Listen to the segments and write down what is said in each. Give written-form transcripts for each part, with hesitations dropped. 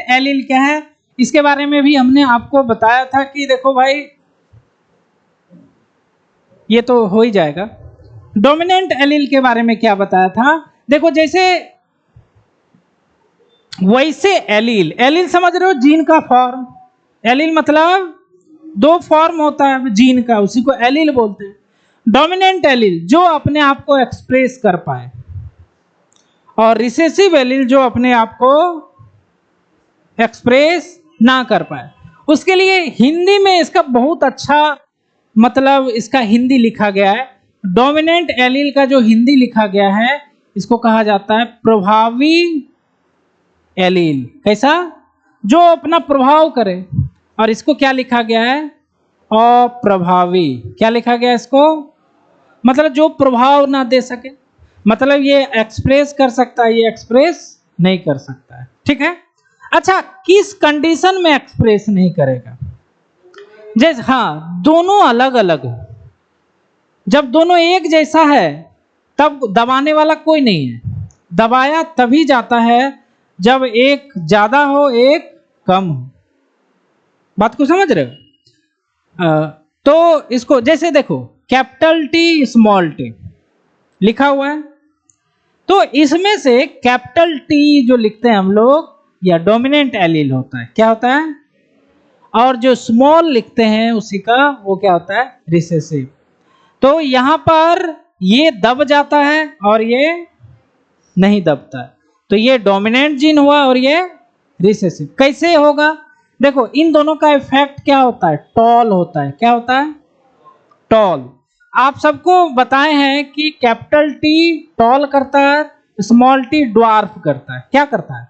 Allele क्या है इसके बारे में भी हमने आपको बताया था कि देखो भाई, ये तो हो ही जाएगा। डोमिनेंट एलील के बारे में क्या बताया था, देखो जैसे वैसे एलील, एलील समझ रहे हो, जीन का फॉर्म। एलील मतलब दो फॉर्म होता है जीन का, उसी को एलील बोलते हैं। डोमिनेंट एलील जो अपने आप को एक्सप्रेस कर पाए, और रिसेसिव एलील जो अपने आप को एक्सप्रेस ना कर पाए। उसके लिए हिंदी में इसका बहुत अच्छा मतलब इसका हिंदी लिखा गया है। डोमिनेंट एलील का जो हिंदी लिखा गया है इसको कहा जाता है प्रभावी एलील। कैसा, जो अपना प्रभाव करे। और इसको क्या लिखा गया है, अप्रभावी। क्या लिखा गया इसको, मतलब जो प्रभाव ना दे सके, मतलब ये एक्सप्रेस कर सकता है, ये एक्सप्रेस नहीं कर सकता है। ठीक है, अच्छा किस कंडीशन में एक्सप्रेस नहीं करेगा, जैसे हाँ दोनों अलग अलग, जब दोनों एक जैसा है तब दबाने वाला कोई नहीं है, दबाया तभी जाता है जब एक ज्यादा हो एक कम हो। बात को समझ रहे हो? तो इसको जैसे देखो कैपिटल टी स्मॉल टी लिखा हुआ है, तो इसमें से कैपिटल टी जो लिखते हैं हम लोग या डोमिनेंट एलील होता है, क्या होता है, और जो स्मॉल लिखते हैं उसी का वो क्या होता है, रिसेसिव। तो यहां पर ये दब जाता है और ये नहीं दबता है, तो ये डोमिनेंट जीन हुआ और ये रिसेसिव। कैसे होगा, देखो इन दोनों का इफेक्ट क्या होता है, टॉल होता है। क्या होता है, टॉल। आप सबको बताए हैं कि कैपिटल टी टॉल करता है, स्मॉल टी ड्वार्फ करता है। क्या करता है,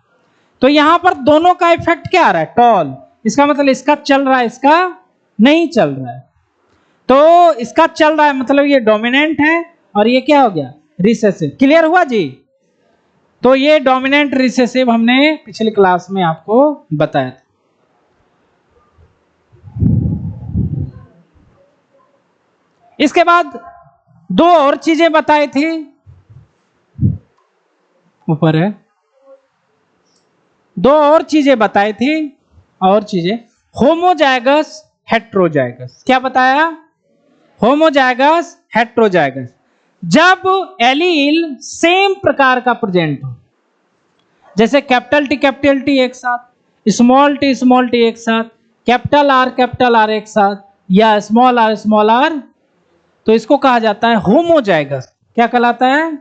तो यहां पर दोनों का इफेक्ट क्या आ रहा है, टॉल। इसका मतलब इसका चल रहा है, इसका नहीं चल रहा है। तो इसका चल रहा है मतलब ये डोमिनेंट है और ये क्या हो गया, रिसेसिव। क्लियर हुआ जी? तो ये डोमिनेंट रिसेसिव हमने पिछली क्लास में आपको बताया था। इसके बाद दो और चीजें बताई थी, ऊपर है, दो और चीजें बताई थी, और चीजें होमोजाइगस हेट्रोजाइगस। क्या बताया, होमोजाइगस हेट्रोजाइगस। जब एलील सेम प्रकार का प्रेजेंट हो, जैसे कैपिटल टी एक साथ, स्मॉल टी एक साथ, कैपिटल आर एक साथ, या स्मॉल आर, तो इसको कहा जाता है होमोजाइगस। क्या कहलाता है,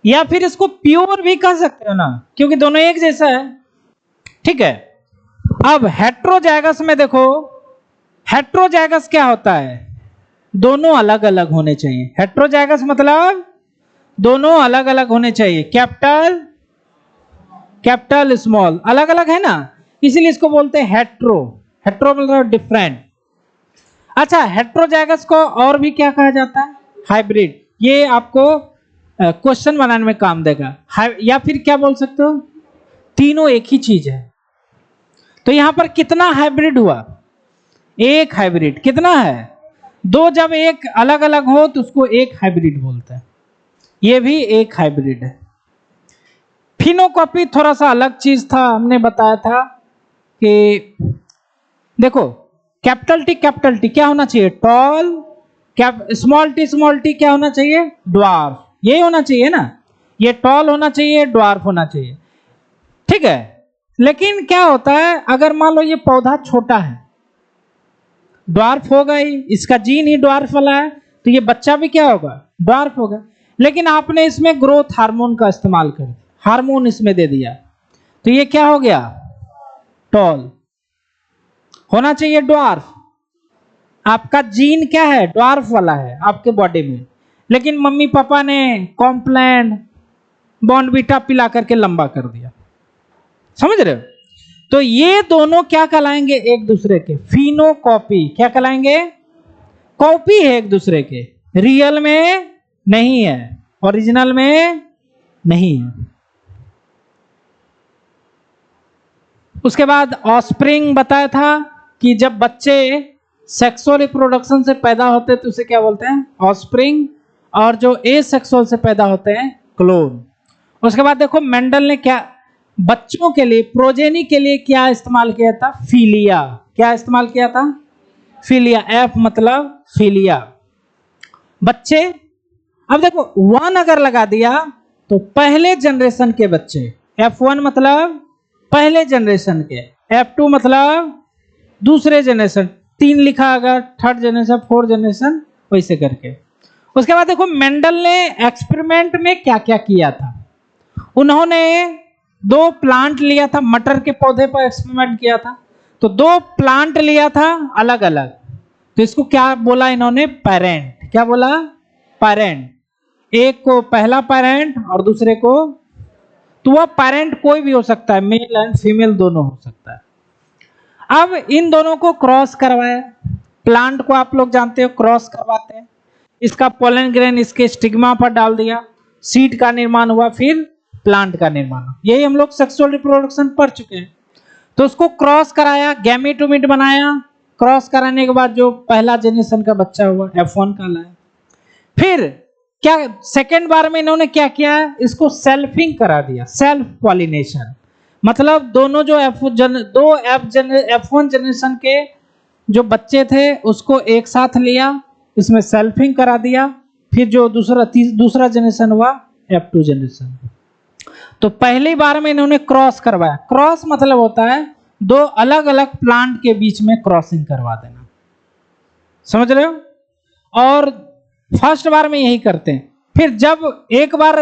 या फिर इसको प्योर भी कह सकते हो ना, क्योंकि दोनों एक जैसा है। ठीक है, अब हेट्रोजाइगस में देखो, हेट्रोजाइगस क्या होता है, दोनों अलग अलग होने चाहिए। हेट्रोजाइगस मतलब दोनों अलग अलग होने चाहिए, कैपिटल स्मॉल अलग अलग है ना, इसीलिए इसको बोलते हैं हेट्रो। हेट्रो मतलब डिफरेंट। अच्छा, हेट्रोजाइगस को और भी क्या कहा जाता है, हाइब्रिड। ये आपको क्वेश्चन बनाने में काम देगा। या फिर क्या बोल सकते हो, तीनों एक ही चीज है। तो यहां पर कितना हाइब्रिड हुआ, एक हाइब्रिड। कितना है, दो। जब एक अलग अलग हो तो उसको एक हाइब्रिड बोलते हैं। ये भी एक हाइब्रिड है। फिनोकॉपी थोड़ा सा अलग चीज था, हमने बताया था कि देखो कैपिटल टी क्या होना चाहिए, टॉल। स्मॉल टी क्या होना चाहिए, ड्वार्फ। यही होना चाहिए ना, ये टॉल होना चाहिए, ड्वार्फ होना चाहिए। ठीक है, लेकिन क्या होता है, अगर मान लो ये पौधा छोटा है, ड्वार्फ होगा ही, इसका जीन ही ड्वार्फ वाला है, तो ये बच्चा भी क्या होगा, ड्वार्फ होगा। लेकिन आपने इसमें ग्रोथ हार्मोन का इस्तेमाल कर, हार्मोन इसमें दे दिया, तो ये क्या हो गया, टॉल। होना चाहिए ड्वार्फ। आपका जीन क्या है, ड्वार्फ वाला है आपके बॉडी में, लेकिन मम्मी पापा ने कॉम्प्लान बॉर्नवीटा पिला करके लंबा कर दिया। समझ रहे हो? तो ये दोनों क्या कहलाएंगे, एक दूसरे के फिनोकॉपी। क्या कहलाएंगे, कॉपी है एक दूसरे के, रियल में नहीं है, ओरिजिनल में नहीं है। उसके बाद ऑस्प्रिंग बताया था कि जब बच्चे सेक्सुअल रिप्रोडक्शन से पैदा होते हैं तो उसे क्या बोलते हैं, ऑस्प्रिंग। और जो एसेक्सुअल से पैदा होते हैं, क्लोन। उसके बाद देखो मेंडल ने क्या बच्चों के लिए, प्रोजेनी के लिए क्या इस्तेमाल किया था? फिलिया। क्या इस्तेमाल किया था? फिलिया। एफ मतलब फिलिया, बच्चे। अब देखो 1 अगर लगा दिया तो पहले जनरेशन के बच्चे, F1 मतलब पहले जनरेशन के, F2 मतलब दूसरे जनरेशन, 3 लिखा अगर थर्ड जनरेशन, 4th जनरेशन, वैसे करके। उसके बाद देखो मेंडल ने एक्सपेरिमेंट में क्या क्या किया था। उन्होंने 2 प्लांट लिया था, मटर के पौधे पर एक्सपेरिमेंट किया था। तो 2 प्लांट लिया था अलग अलग, तो इसको क्या बोला इन्होंने? पेरेंट। क्या बोला? पेरेंट। एक को पहला पेरेंट और दूसरे को, तो वह पेरेंट कोई भी हो सकता है, मेल एंड फीमेल दोनों हो सकता है। अब इन दोनों को क्रॉस करवाया। प्लांट को आप लोग जानते हो क्रॉस करवाते हैं, इसका पोलन ग्रेन इसके स्टिग्मा पर डाल दिया, सीड का निर्माण हुआ, फिर प्लांट का निर्माण हुआ। यही हम लोग सेक्सुअल रिप्रोडक्शन पढ़ चुके हैं। तो उसको क्रॉस कराया, गैमीट उमिट बनाया, क्रॉस कराने के बाद जो पहला जनरेशन का बच्चा हुआ F1 का लाया। फिर क्या सेकेंड बार में इन्होंने क्या किया? इसको सेल्फिंग करा दिया, सेल्फ पॉलिनेशन। मतलब दोनों जो F1 जनरेशन के जो बच्चे थे उसको एक साथ लिया, इसमें सेल्फिंग करा दिया, फिर जो दूसरा जनरेशन हुआ F2 जनरेशन। तो पहली बार में इन्होंने क्रॉस करवाया। क्रॉस मतलब होता है 2 अलग अलग प्लांट के बीच में क्रॉसिंग करवा देना, समझ रहे हो? और फर्स्ट बार में यही करते हैं। फिर जब एक बार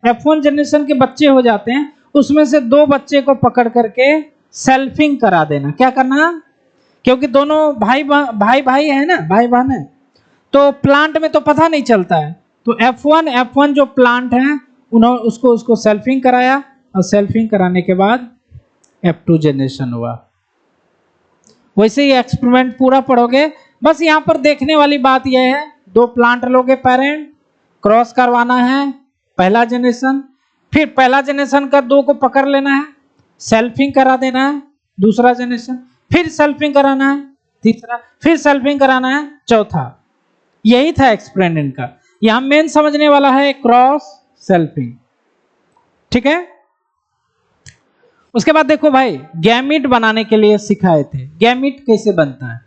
F1 जनरेशन के बच्चे हो जाते हैं, उसमें से 2 बच्चे को पकड़ करके सेल्फिंग करा देना। क्या करना? क्योंकि दोनों भाई भाई है ना, भाई बहन है, तो प्लांट में तो पता नहीं चलता है। तो F1 जो प्लांट है उन्होंने उसको सेल्फिंग कराया, और सेल्फिंग कराने के बाद F2 जनरेशन हुआ। वैसे ही एक्सपेरिमेंट पूरा पढ़ोगे। बस यहाँ पर देखने वाली बात यह है, 2 प्लांट लोगे पेरेंट, क्रॉस करवाना है पहला जनरेशन, फिर पहला जनरेशन का 2 को पकड़ लेना है, सेल्फिंग करा देना है दूसरा जनरेशन, फिर सेल्फिंग कराना है तीसरा, फिर सेल्फिंग कराना है चौथा। यही था एक्सपेरिमेंट का। यहां मेन समझने वाला है क्रॉस सेल्फिंग, ठीक है। उसके बाद देखो भाई, गैमीट बनाने के लिए सिखाए थे। गैमीट कैसे बनता है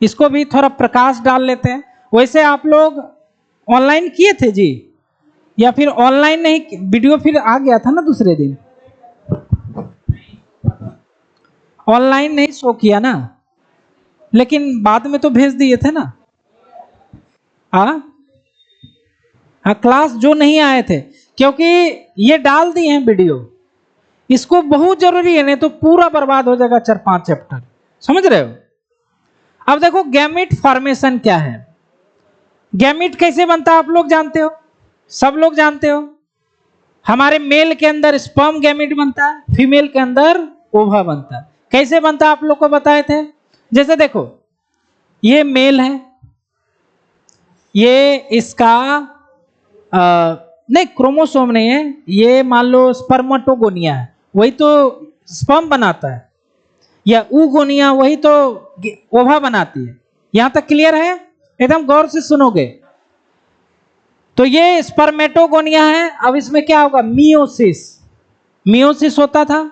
इसको भी थोड़ा प्रकाश डाल लेते हैं। वैसे आप लोग ऑनलाइन किए थे जी, या फिर ऑनलाइन नहीं, वीडियो फिर आ गया था ना दूसरे दिन? ऑनलाइन नहीं शो किया ना, लेकिन बाद में तो भेज दिए थे ना। हाँ, क्लास जो नहीं आए थे, क्योंकि ये डाल दिए हैं वीडियो, इसको बहुत जरूरी है, नहीं तो पूरा बर्बाद हो जाएगा 4-5 चैप्टर, समझ रहे हो? अब देखो गैमीट फॉर्मेशन क्या है। गैमीट कैसे बनता है आप लोग जानते हो, सब लोग जानते हो। हमारे मेल के अंदर स्पर्म गैमीट बनता है, फीमेल के अंदर ओवा बनता है। कैसे बनता है आप लोग को बताए थे। जैसे देखो ये मेल है, ये इसका नहीं क्रोमोसोम नहीं है, ये मान लो स्पर्मेटोगोनिया है, वही तो स्पर्म बनाता है, या ऊगोनिया वही तो ओवा बनाती है। यहां तक क्लियर है? एकदम गौर से सुनोगे तो ये स्पर्मेटोगोनिया है। अब इसमें क्या होगा? मियोसिस होता था।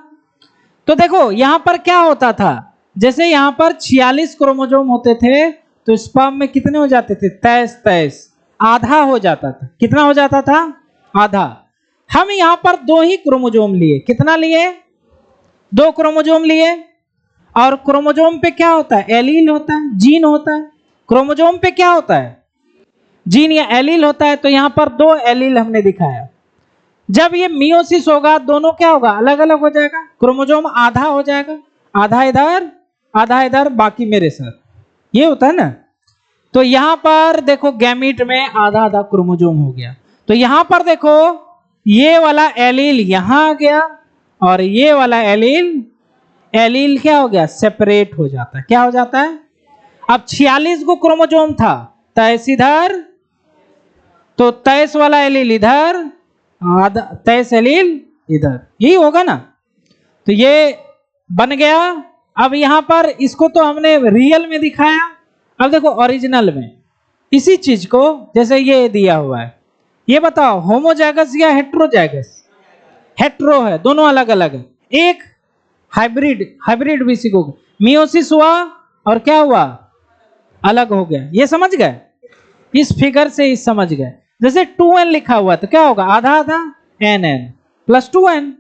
तो देखो यहां पर क्या होता था, जैसे यहां पर 46 क्रोमोसोम होते थे, तो स्पर्म में कितने हो जाते थे? 23, आधा हो जाता था। कितना हो जाता था? आधा। हम यहां पर 2 ही क्रोमोसोम लिए। कितना लिए? 2 क्रोमोसोम लिए। और क्रोमोसोम पे क्या होता है? एलील होता है, जीन होता है। क्रोमोसोम पे क्या होता है? जीन या एलील होता है। तो यहां पर 2 एलील हमने दिखाया। जब ये मियोसिस होगा, दोनों क्या होगा? अलग अलग हो जाएगा। क्रोमोसोम आधा हो जाएगा, आधा इधर आधा इधर, बाकी मेरे साथ, ये होता है ना। तो यहां पर देखो गैमीट में आधा आधा क्रोमोसोम हो गया। तो यहां पर देखो ये वाला एलील यहां आ गया, और ये वाला एलील क्या हो गया? सेपरेट हो जाता है। क्या हो जाता है? अब 46 को क्रोमोसोम था, 23 इधर, तो 23 वाला एलील इधर, 23 एलील इधर, यही होगा ना। तो ये बन गया। अब यहां पर इसको तो हमने रियल में दिखाया। अब देखो ओरिजिनल में इसी चीज को, जैसे ये दिया हुआ है, ये बताओ होमोजाइगस या हेट्रोजाइगस? हेट्रो है, दोनों अलग अलग है। एक हाइब्रिड भी सीखोगे, मियोसिस हुआ और क्या हुआ, अलग हो गया। ये समझ गए, इस फिगर से ही समझ गए। जैसे 2n लिखा हुआ तो क्या होगा, आधा आधा nn प्लस 2n।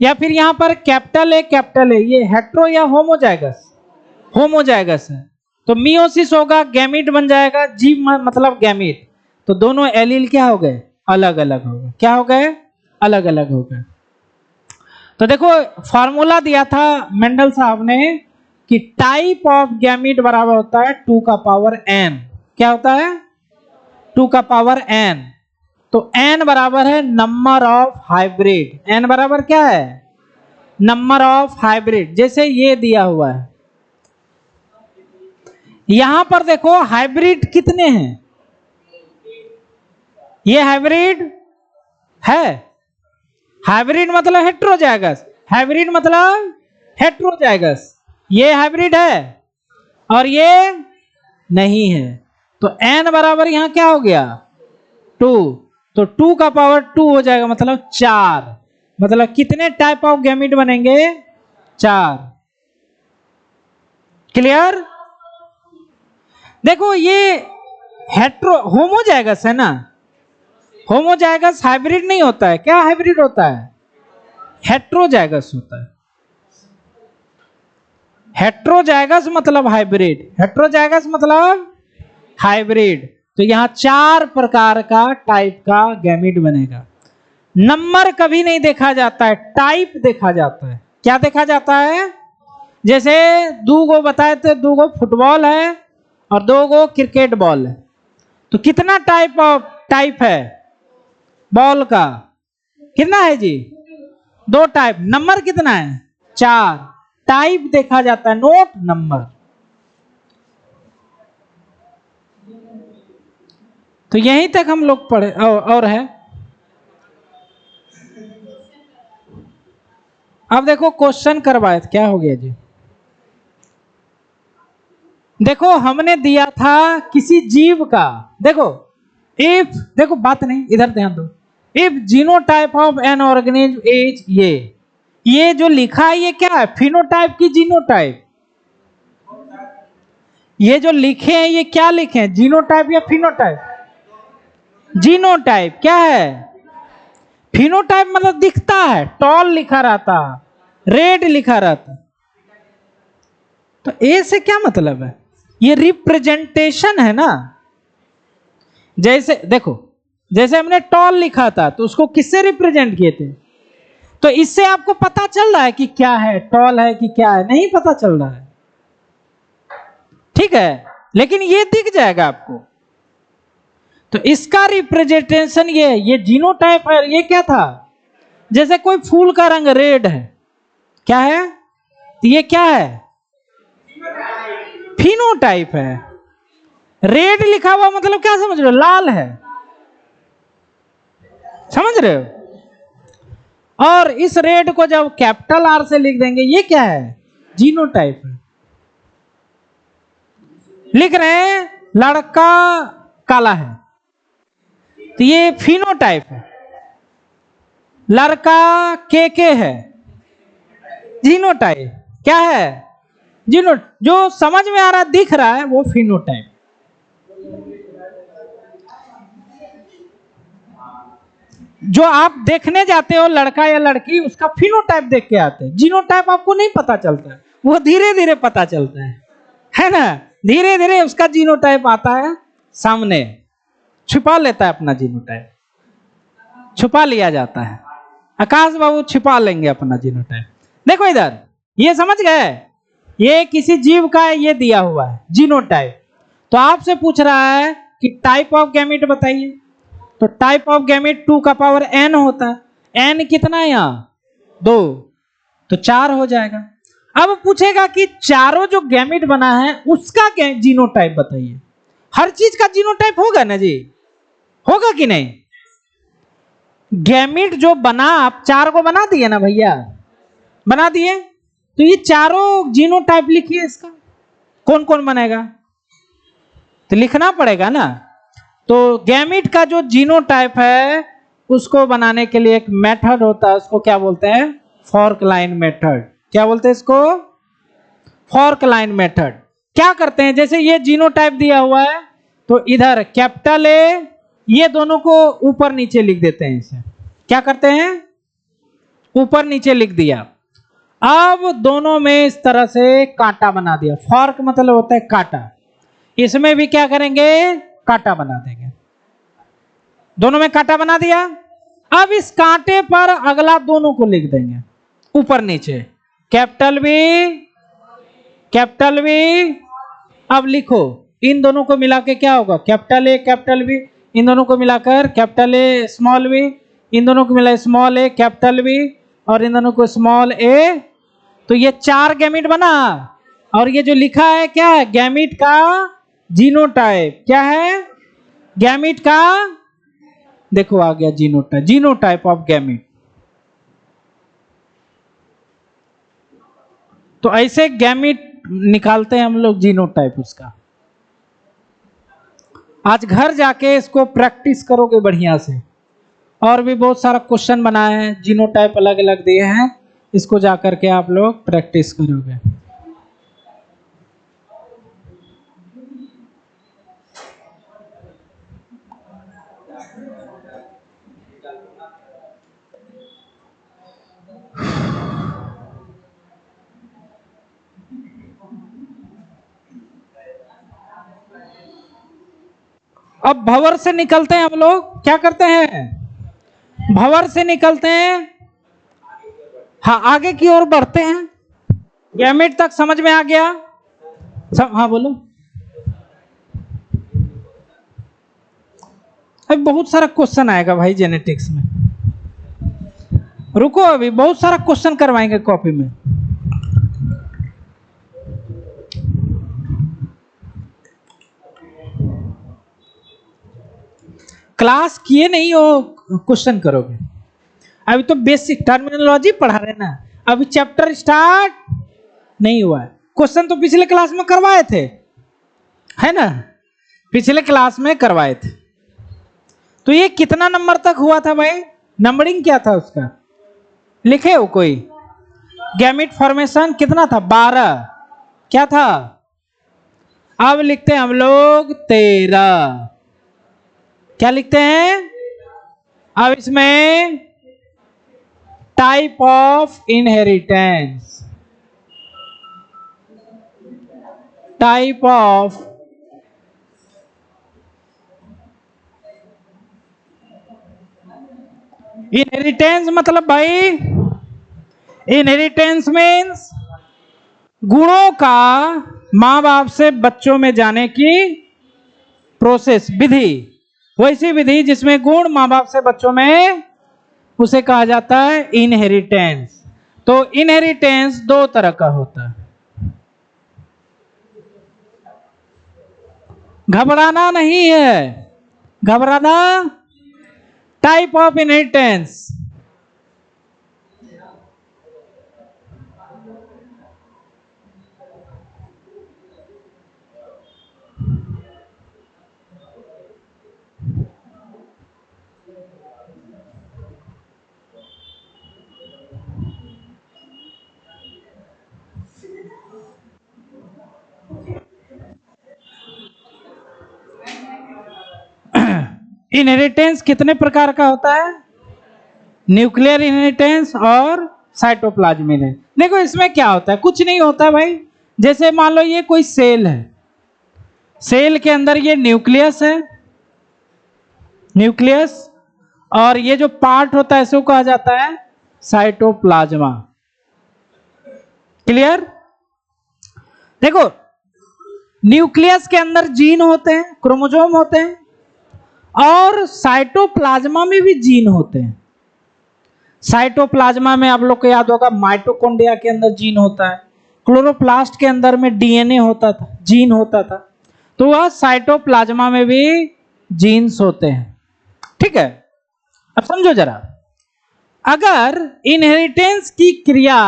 या फिर यहां पर कैपिटल है, ये हेट्रो या होमोजाइगस, होमोजाइगस है तो मियोसिस होगा, गैमीट बन जाएगा, जीव मतलब गैमीट, तो दोनों एलील क्या हो गए, अलग अलग हो गए। क्या हो गए, अलग अलग हो गए। तो देखो फॉर्मूला दिया था मेंडल साहब ने कि टाइप ऑफ गैमीट बराबर होता है 2 का पावर n। क्या होता है, 2 का पावर n। तो n बराबर है नंबर ऑफ हाइब्रिड। n बराबर क्या है, नंबर ऑफ हाइब्रिड। जैसे ये दिया हुआ है, यहां पर देखो हाइब्रिड कितने हैं, ये हाइब्रिड है, हाइब्रिड मतलब हेट्रोजाइगस, हाइब्रिड मतलब हेट्रोजाइगस, ये हाइब्रिड है और ये नहीं है। तो n बराबर यहां क्या हो गया, 2। तो 2 का पावर 2 हो जाएगा, मतलब 4। मतलब कितने टाइप ऑफ गैमीट बनेंगे, 4। क्लियर। देखो ये होमोजाइगस है ना, होमोजाइगस हाइब्रिड नहीं होता है। क्या हाइब्रिड होता है, हेट्रोजाइगस होता है। हेट्रोजाइगस मतलब हाइब्रिड, हेट्रोजाइगस मतलब हाइब्रिड। तो यहां 4 प्रकार का टाइप का गैमीट बनेगा। नंबर कभी नहीं देखा जाता है, टाइप देखा जाता है। क्या देखा जाता है, जैसे 2 गो बताए थे, 2 गो फुटबॉल है और 2 गो क्रिकेट बॉल है, तो कितना टाइप है बॉल का, कितना है जी, 2 टाइप। नंबर कितना है, 4। टाइप देखा जाता है, नोट नंबर। तो यहीं तक हम लोग पढ़े। और है, अब देखो क्वेश्चन करवाए, क्या हो गया जी। देखो हमने दिया था किसी जीव का, देखो इफ, देखो बात नहीं, इधर ध्यान दो। If genotype of an organism is ये जो लिखा है ये क्या है, फिनोटाइप की जीनोटाइप। ये जो लिखे हैं ये क्या लिखे हैं, जीनोटाइप या फिनोटाइप, जीनोटाइप। क्या है, फिनोटाइप मतलब दिखता है, टॉल लिखा रहता, रेड लिखा रहता। तो ए से क्या मतलब है, ये रिप्रेजेंटेशन है ना। जैसे देखो, जैसे हमने टॉल लिखा था तो उसको किससे रिप्रेजेंट किए थे, तो इससे आपको पता चल रहा है कि क्या है, टॉल है कि क्या है, नहीं पता चल रहा है, ठीक है, लेकिन ये दिख जाएगा आपको। तो इसका रिप्रेजेंटेशन ये जीनोटाइप है। ये क्या था, जैसे कोई फूल का रंग रेड है, क्या है, तो ये क्या है, फिनोटाइप है। रेड लिखा हुआ मतलब क्या समझ रहे हो, लाल है, समझ रहे हो। और इस रेड को जब कैपिटल आर से लिख देंगे, ये क्या है, जीनोटाइप है। लिख रहे हैं लड़का काला है, तो ये फिनोटाइप है। लड़का के है, जीनोटाइप। क्या है, जीनो, जो समझ में आ रहा दिख रहा है वो फिनोटाइप। जो आप देखने जाते हो लड़का या लड़की, उसका फिनोटाइप देख के आते हैं, जीनोटाइप आपको नहीं पता चलता है, वो धीरे धीरे पता चलता है ना, धीरे धीरे उसका जीनोटाइप आता है सामने, छुपा लेता है अपना जीनोटाइप, छुपा लिया जाता है। आकाश बाबू छुपा लेंगे अपना जीनोटाइप। देखो इधर, ये समझ गए, ये किसी जीव का है, ये दिया हुआ है जीनोटाइप। तो आपसे पूछ रहा है कि टाइप ऑफ गैमीट बताइए, तो टाइप ऑफ गैमीट 2 का पावर n होता है। n कितना है यहाँ, 2, तो 4 हो जाएगा। अब पूछेगा कि चारों जो गैमीट बना है उसका जीनोटाइप बताइए। हर चीज का जीनोटाइप होगा ना जी, होगा कि नहीं। गैमीट जो बना, आप 4 को बना दिए ना भैया, बना दिए, तो ये चारों जीनोटाइप लिखिए, इसका कौन कौन बनेगा, तो लिखना पड़ेगा ना। तो गैमीट का जो जीनोटाइप है उसको बनाने के लिए एक मेथड होता है, उसको क्या बोलते हैं? Fork line method. क्या बोलते हैं इसको? Fork line method. क्या करते हैं, जैसे ये जीनोटाइप दिया हुआ है तो इधर कैपिटल ए, ये दोनों को ऊपर नीचे लिख देते हैं। इसे क्या करते हैं? ऊपर नीचे लिख दिया। अब दोनों में इस तरह से कांटा बना दिया। फॉर्क मतलब होता है कांटा, इसमें भी क्या करेंगे? कांटा बना देंगे। दोनों में कांटा बना दिया। अब इस कांटे पर अगला दोनों को लिख देंगे ऊपर नीचे, कैपिटल बी, कैपिटल बी। अब लिखो, इन दोनों को मिला के क्या होगा? कैपिटल ए कैपिटल बी, इन दोनों को मिलाकर कैपिटल ए स्मॉल बी, इन दोनों को मिला स्मॉल ए कैपिटल बी, और इन दोनों को स्मॉल ए। तो ये 4 गैमीट बना। और ये जो लिखा है क्या है? गैमीट का जीनोटाइप। क्या है? गैमीट का, देखो आ गया जीनोटाइप, जीनोटाइप ऑफ गैमीट। तो ऐसे गैमीट निकालते हैं हम लोग, जीनोटाइप उसका। आज घर जाके इसको प्रैक्टिस करोगे बढ़िया से। और भी बहुत सारा क्वेश्चन बनाए हैं, जीनोटाइप अलग अलग दिए हैं, इसको जाकर के आप लोग प्रैक्टिस करोगे। अब भंवर से निकलते हैं हम लोग, क्या करते हैं? भंवर से निकलते हैं, हाँ आगे की ओर बढ़ते हैं। गैमेट तक समझ में आ गया? हाँ बोलो। अभी बहुत सारा क्वेश्चन आएगा भाई जेनेटिक्स में, रुको अभी बहुत सारा क्वेश्चन करवाएंगे कॉपी में। क्लास किए नहीं हो, क्वेश्चन करोगे। अभी तो बेसिक टर्मिनोलॉजी पढ़ा रहे ना, अभी चैप्टर स्टार्ट नहीं हुआ है। क्वेश्चन तो पिछले क्लास में करवाए थे, है ना? पिछले क्लास में करवाए थे। तो ये कितना नंबर तक हुआ था भाई? नंबरिंग क्या था उसका? लिखे हो कोई? गैमीट फॉर्मेशन कितना था? 12। क्या था? अब लिखते हैं हम लोग 13। क्या लिखते हैं? अब इसमें type of inheritance, type of inheritance मतलब भाई, इनहेरिटेंस मीन्स गुणों का मां बाप से बच्चों में जाने की प्रोसेस, विधि। वैसी विधि जिसमें गुण मां बाप से बच्चों में, उसे कहा जाता है इनहेरिटेंस। तो इनहेरिटेंस 2 तरह का होता है। घबराना नहीं है, घबराना। टाइप ऑफ इनहेरिटेंस, इनहेरिटेंस कितने प्रकार का होता है? न्यूक्लियर इनहेरिटेंस और साइटोप्लाज्म इनहेरिटेंस। देखो इसमें क्या होता है, कुछ नहीं होता भाई। जैसे मान लो ये कोई सेल है, सेल के अंदर ये न्यूक्लियस है, न्यूक्लियस, और ये जो पार्ट होता है इसको कहा जाता है साइटोप्लाज्मा। क्लियर? देखो न्यूक्लियस के अंदर जीन होते हैं, क्रोमोसोम होते हैं, और साइटोप्लाज्मा में भी जीन होते हैं। साइटोप्लाज्मा में आप लोग को याद होगा माइटोकॉन्ड्रिया के अंदर जीन होता है, क्लोरोप्लास्ट के अंदर में डीएनए होता था, जीन होता था। तो वह साइटोप्लाज्मा में भी जीन्स होते हैं। ठीक है, अब समझो जरा, अगर इनहेरिटेंस की क्रिया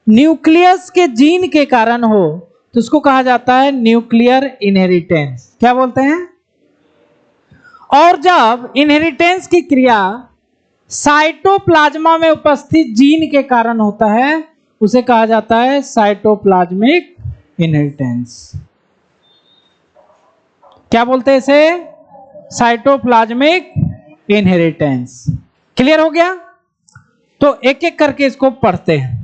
न्यूक्लियस के जीन के कारण हो तो उसको कहा जाता है न्यूक्लियर इनहेरिटेंस। क्या बोलते हैं? और जब इनहेरिटेंस की क्रिया साइटोप्लाज्मा में उपस्थित जीन के कारण होता है उसे कहा जाता है साइटोप्लाज्मिक इनहेरिटेंस। क्या बोलते हैं इसे? Cytoplasmic inheritance. क्लियर हो गया? तो एक एक करके इसको पढ़ते हैं।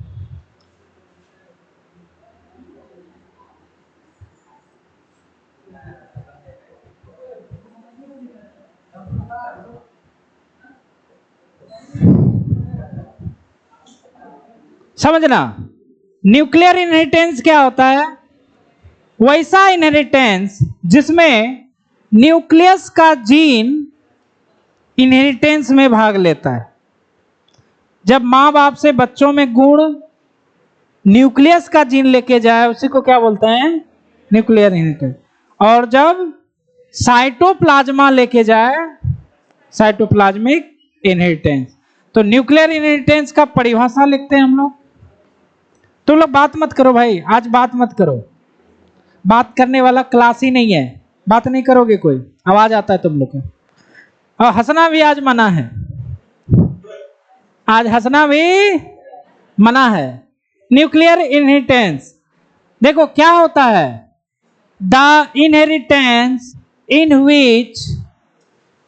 समझना, न्यूक्लियर इनहेरिटेंस क्या होता है? वैसा इनहेरिटेंस जिसमें न्यूक्लियस का जीन इनहेरिटेंस में भाग लेता है। जब मां बाप से बच्चों में गुण न्यूक्लियस का जीन लेके जाए उसी को क्या बोलते हैं? Nuclear inheritance. और जब साइटोप्लाज्मा लेके जाए साइटोप्लाज्मिक इनहेरिटेंस। तो न्यूक्लियर इनहेरिटेंस का परिभाषा लिखते हैं हम लोग। तुम लोग बात मत करो भाई, आज बात मत करो। बात करने वाला क्लास ही नहीं है, बात नहीं करोगे कोई, आवाज आता है तुम लोग को। और हंसना भी आज मना है, आज हंसना भी मना है। न्यूक्लियर इनहेरिटेंस देखो क्या होता है। The inheritance in which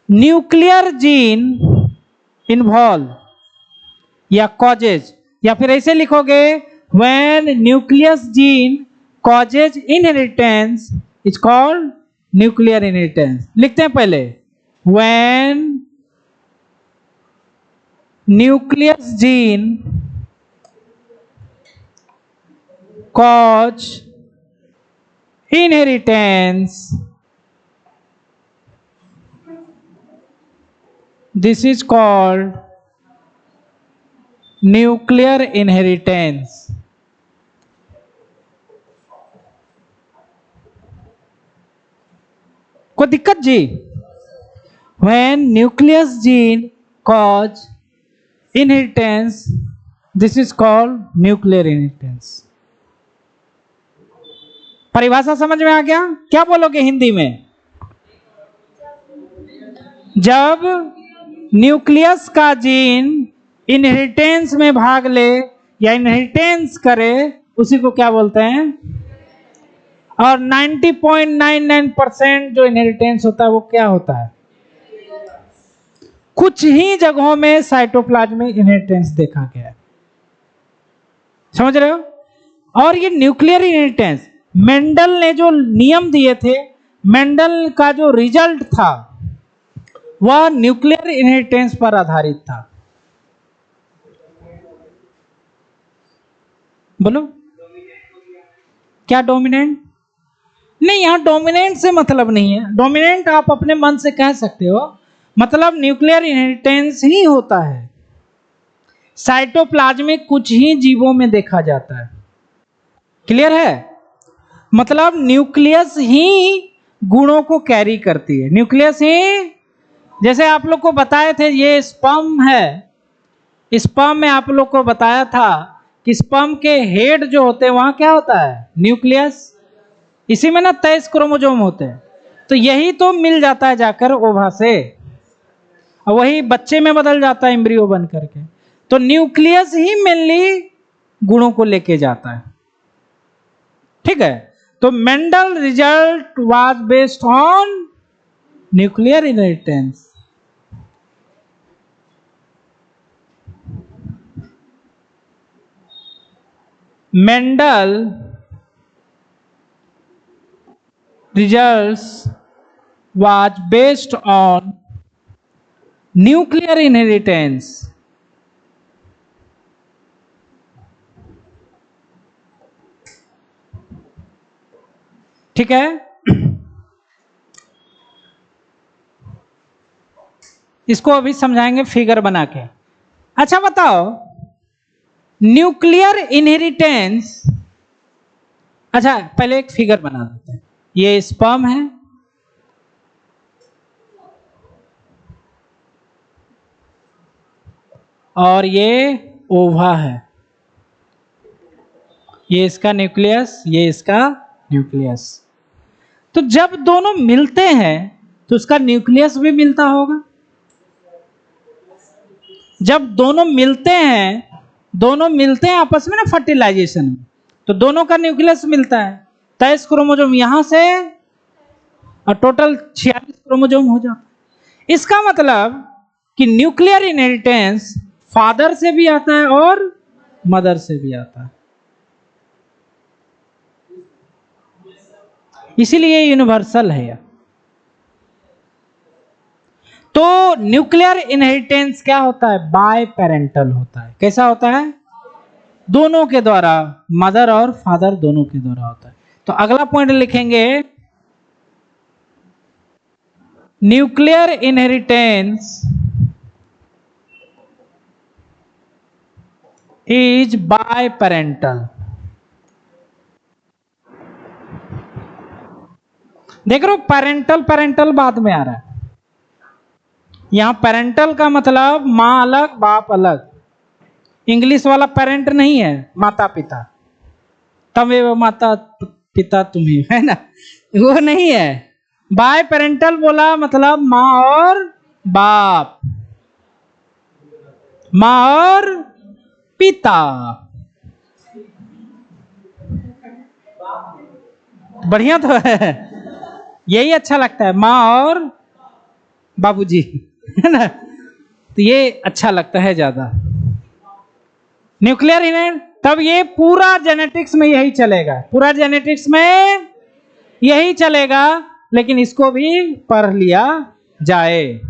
nuclear gene involve या कॉजेज, या फिर ऐसे लिखोगे when nucleus gene causes inheritance is called nuclear inheritance। लिखते हैं पहले, when nucleus gene cause inheritance this is called nuclear inheritance। कोई दिक्कत जी? when nucleus gene cause inheritance this is called nuclear inheritance। परिभाषा समझ में आ गया? क्या बोलोगे हिंदी में? जब न्यूक्लियस का जीन इनहेरिटेंस में भाग ले या इनहेरिटेंस करे उसी को क्या बोलते हैं? और 90.99% जो इनहेरिटेंस होता है वो क्या होता है? कुछ ही जगहों में साइटोप्लाज्मिक इनहेरिटेंस देखा गया है। समझ रहे हो? और ये न्यूक्लियर इनहेरिटेंस मेंडल ने जो नियम दिए थे, मेंडल का जो रिजल्ट था वह न्यूक्लियर इनहेरिटेंस पर आधारित था। बोलो क्या डोमिनेंट? नहीं, यहां डोमिनेंट से मतलब नहीं है। डोमिनेंट आप अपने मन से कह सकते हो, मतलब न्यूक्लियर इनहेरिटेंस ही होता है। साइटोप्लाज्मिक कुछ ही जीवों में देखा जाता है। क्लियर है? मतलब न्यूक्लियस ही गुणों को कैरी करती है। न्यूक्लियस ही, जैसे आप लोग को बताए थे ये स्पर्म है, स्पर्म में आप लोग को बताया था कि स्पर्म के हेड जो होते हैं वहां क्या होता है? न्यूक्लियस। इसी में ना 23 क्रोमोसोम होते हैं, तो यही तो मिल जाता है जाकर ओवा से, और वही बच्चे में बदल जाता है एम्ब्रियो बन करके। तो न्यूक्लियस ही मेनली गुणों को लेके जाता है। ठीक है? तो Mendel result was based on nuclear inheritance. Mendel results was based on nuclear inheritance। ठीक है? इसको अभी समझाएंगे फिगर बना के। अच्छा बताओ, न्यूक्लियर इनहेरिटेंस, अच्छा पहले एक फिगर बना देते हैं। ये स्पर्म है, और ये ओवा है। ये इसका न्यूक्लियस, ये इसका न्यूक्लियस। तो जब दोनों मिलते हैं तो उसका न्यूक्लियस भी मिलता होगा। जब दोनों मिलते हैं आपस में ना फर्टिलाइजेशन में, तो दोनों का न्यूक्लियस मिलता है। 23 क्रोमोसोम यहां से और टोटल 46 क्रोमोसोम हो जाता है। इसका मतलब कि न्यूक्लियर इनहेरिटेंस फादर से भी आता है और मदर से भी आता है, इसीलिए यूनिवर्सल है यह। तो न्यूक्लियर इनहेरिटेंस क्या होता है? बाय पेरेंटल होता है। कैसा होता है? दोनों के द्वारा, मदर और फादर दोनों के द्वारा होता है। तो अगला पॉइंट लिखेंगे, nuclear inheritance is by parental. देख रहे हो, पेरेंटल बाद में आ रहा है। यहां पेरेंटल का मतलब मां अलग बाप अलग। इंग्लिश वाला पेरेंट नहीं है माता पिता, तमेव माता पिता तुम्हें, है ना, वो नहीं है। बाय पेरेंटल बोला मतलब माँ और बाप, माँ और पिता। बढ़िया तो है, यही अच्छा लगता है, माँ और बाबूजी, है ना, तो ये अच्छा लगता है ज्यादा। न्यूक्लियर इनहेरिटेंस, तब ये पूरा जेनेटिक्स में यही चलेगा, पूरा जेनेटिक्स में यही चलेगा, लेकिन इसको भी पढ़ लिया जाए।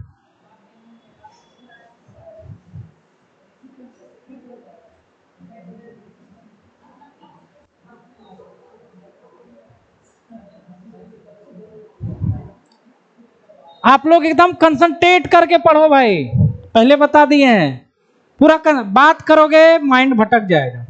आप लोग एकदम कंसंट्रेट करके पढ़ो भाई, पहले बता दिए हैं। पूरा बात करोगे माइंड भटक जाएगा।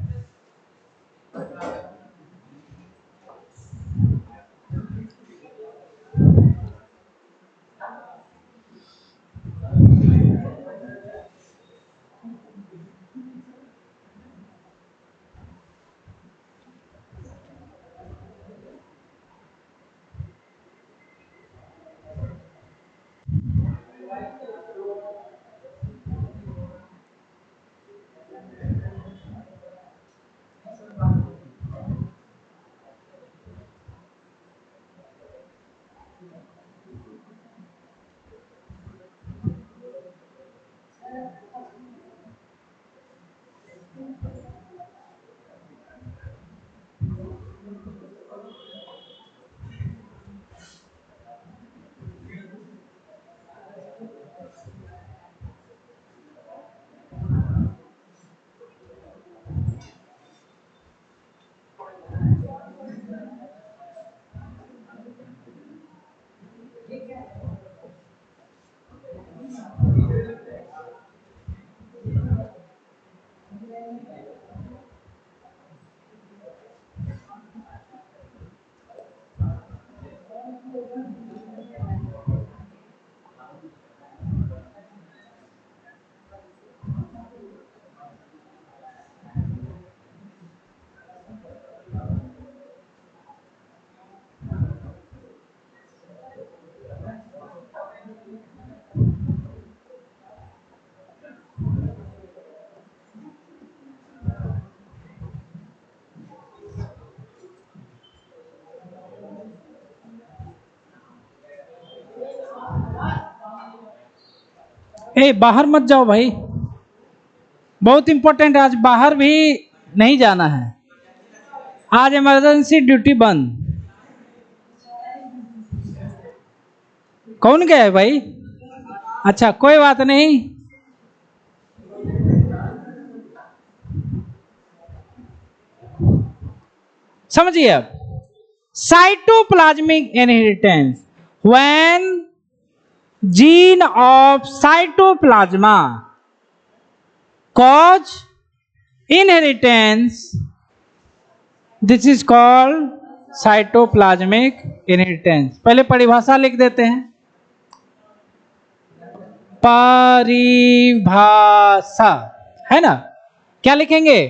ए बाहर मत जाओ भाई, बहुत इंपॉर्टेंट है, आज बाहर भी नहीं जाना है, आज इमरजेंसी ड्यूटी बंद। कौन गया है भाई? अच्छा कोई बात नहीं, समझिए अब। Cytoplasmic inheritance, when gene of cytoplasm cause inheritance, this is called cytoplasmic inheritance. पहले परिभाषा लिख देते हैं, परिभाषा है ना, क्या लिखेंगे?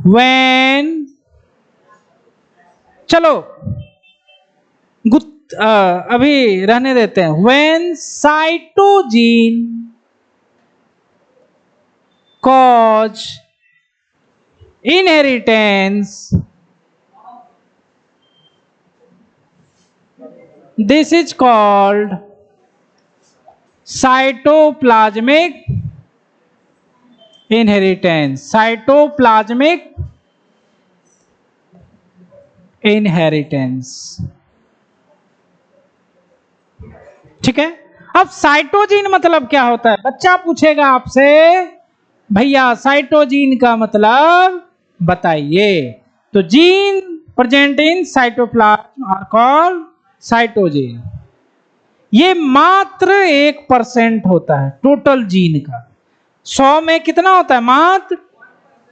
व्हेन, चलो अभी रहने देते हैं। When cytogene cause inheritance, this is called cytoplasmic inheritance. Cytoplasmic inheritance, ठीक है। अब साइटोजीन मतलब क्या होता है? बच्चा पूछेगा आपसे, भैया साइटोजीन का मतलब बताइए। तो gene present in cytoplasm are called cytogene. ये मात्र 1% होता है टोटल जीन का। 100 में कितना होता है? मात्र,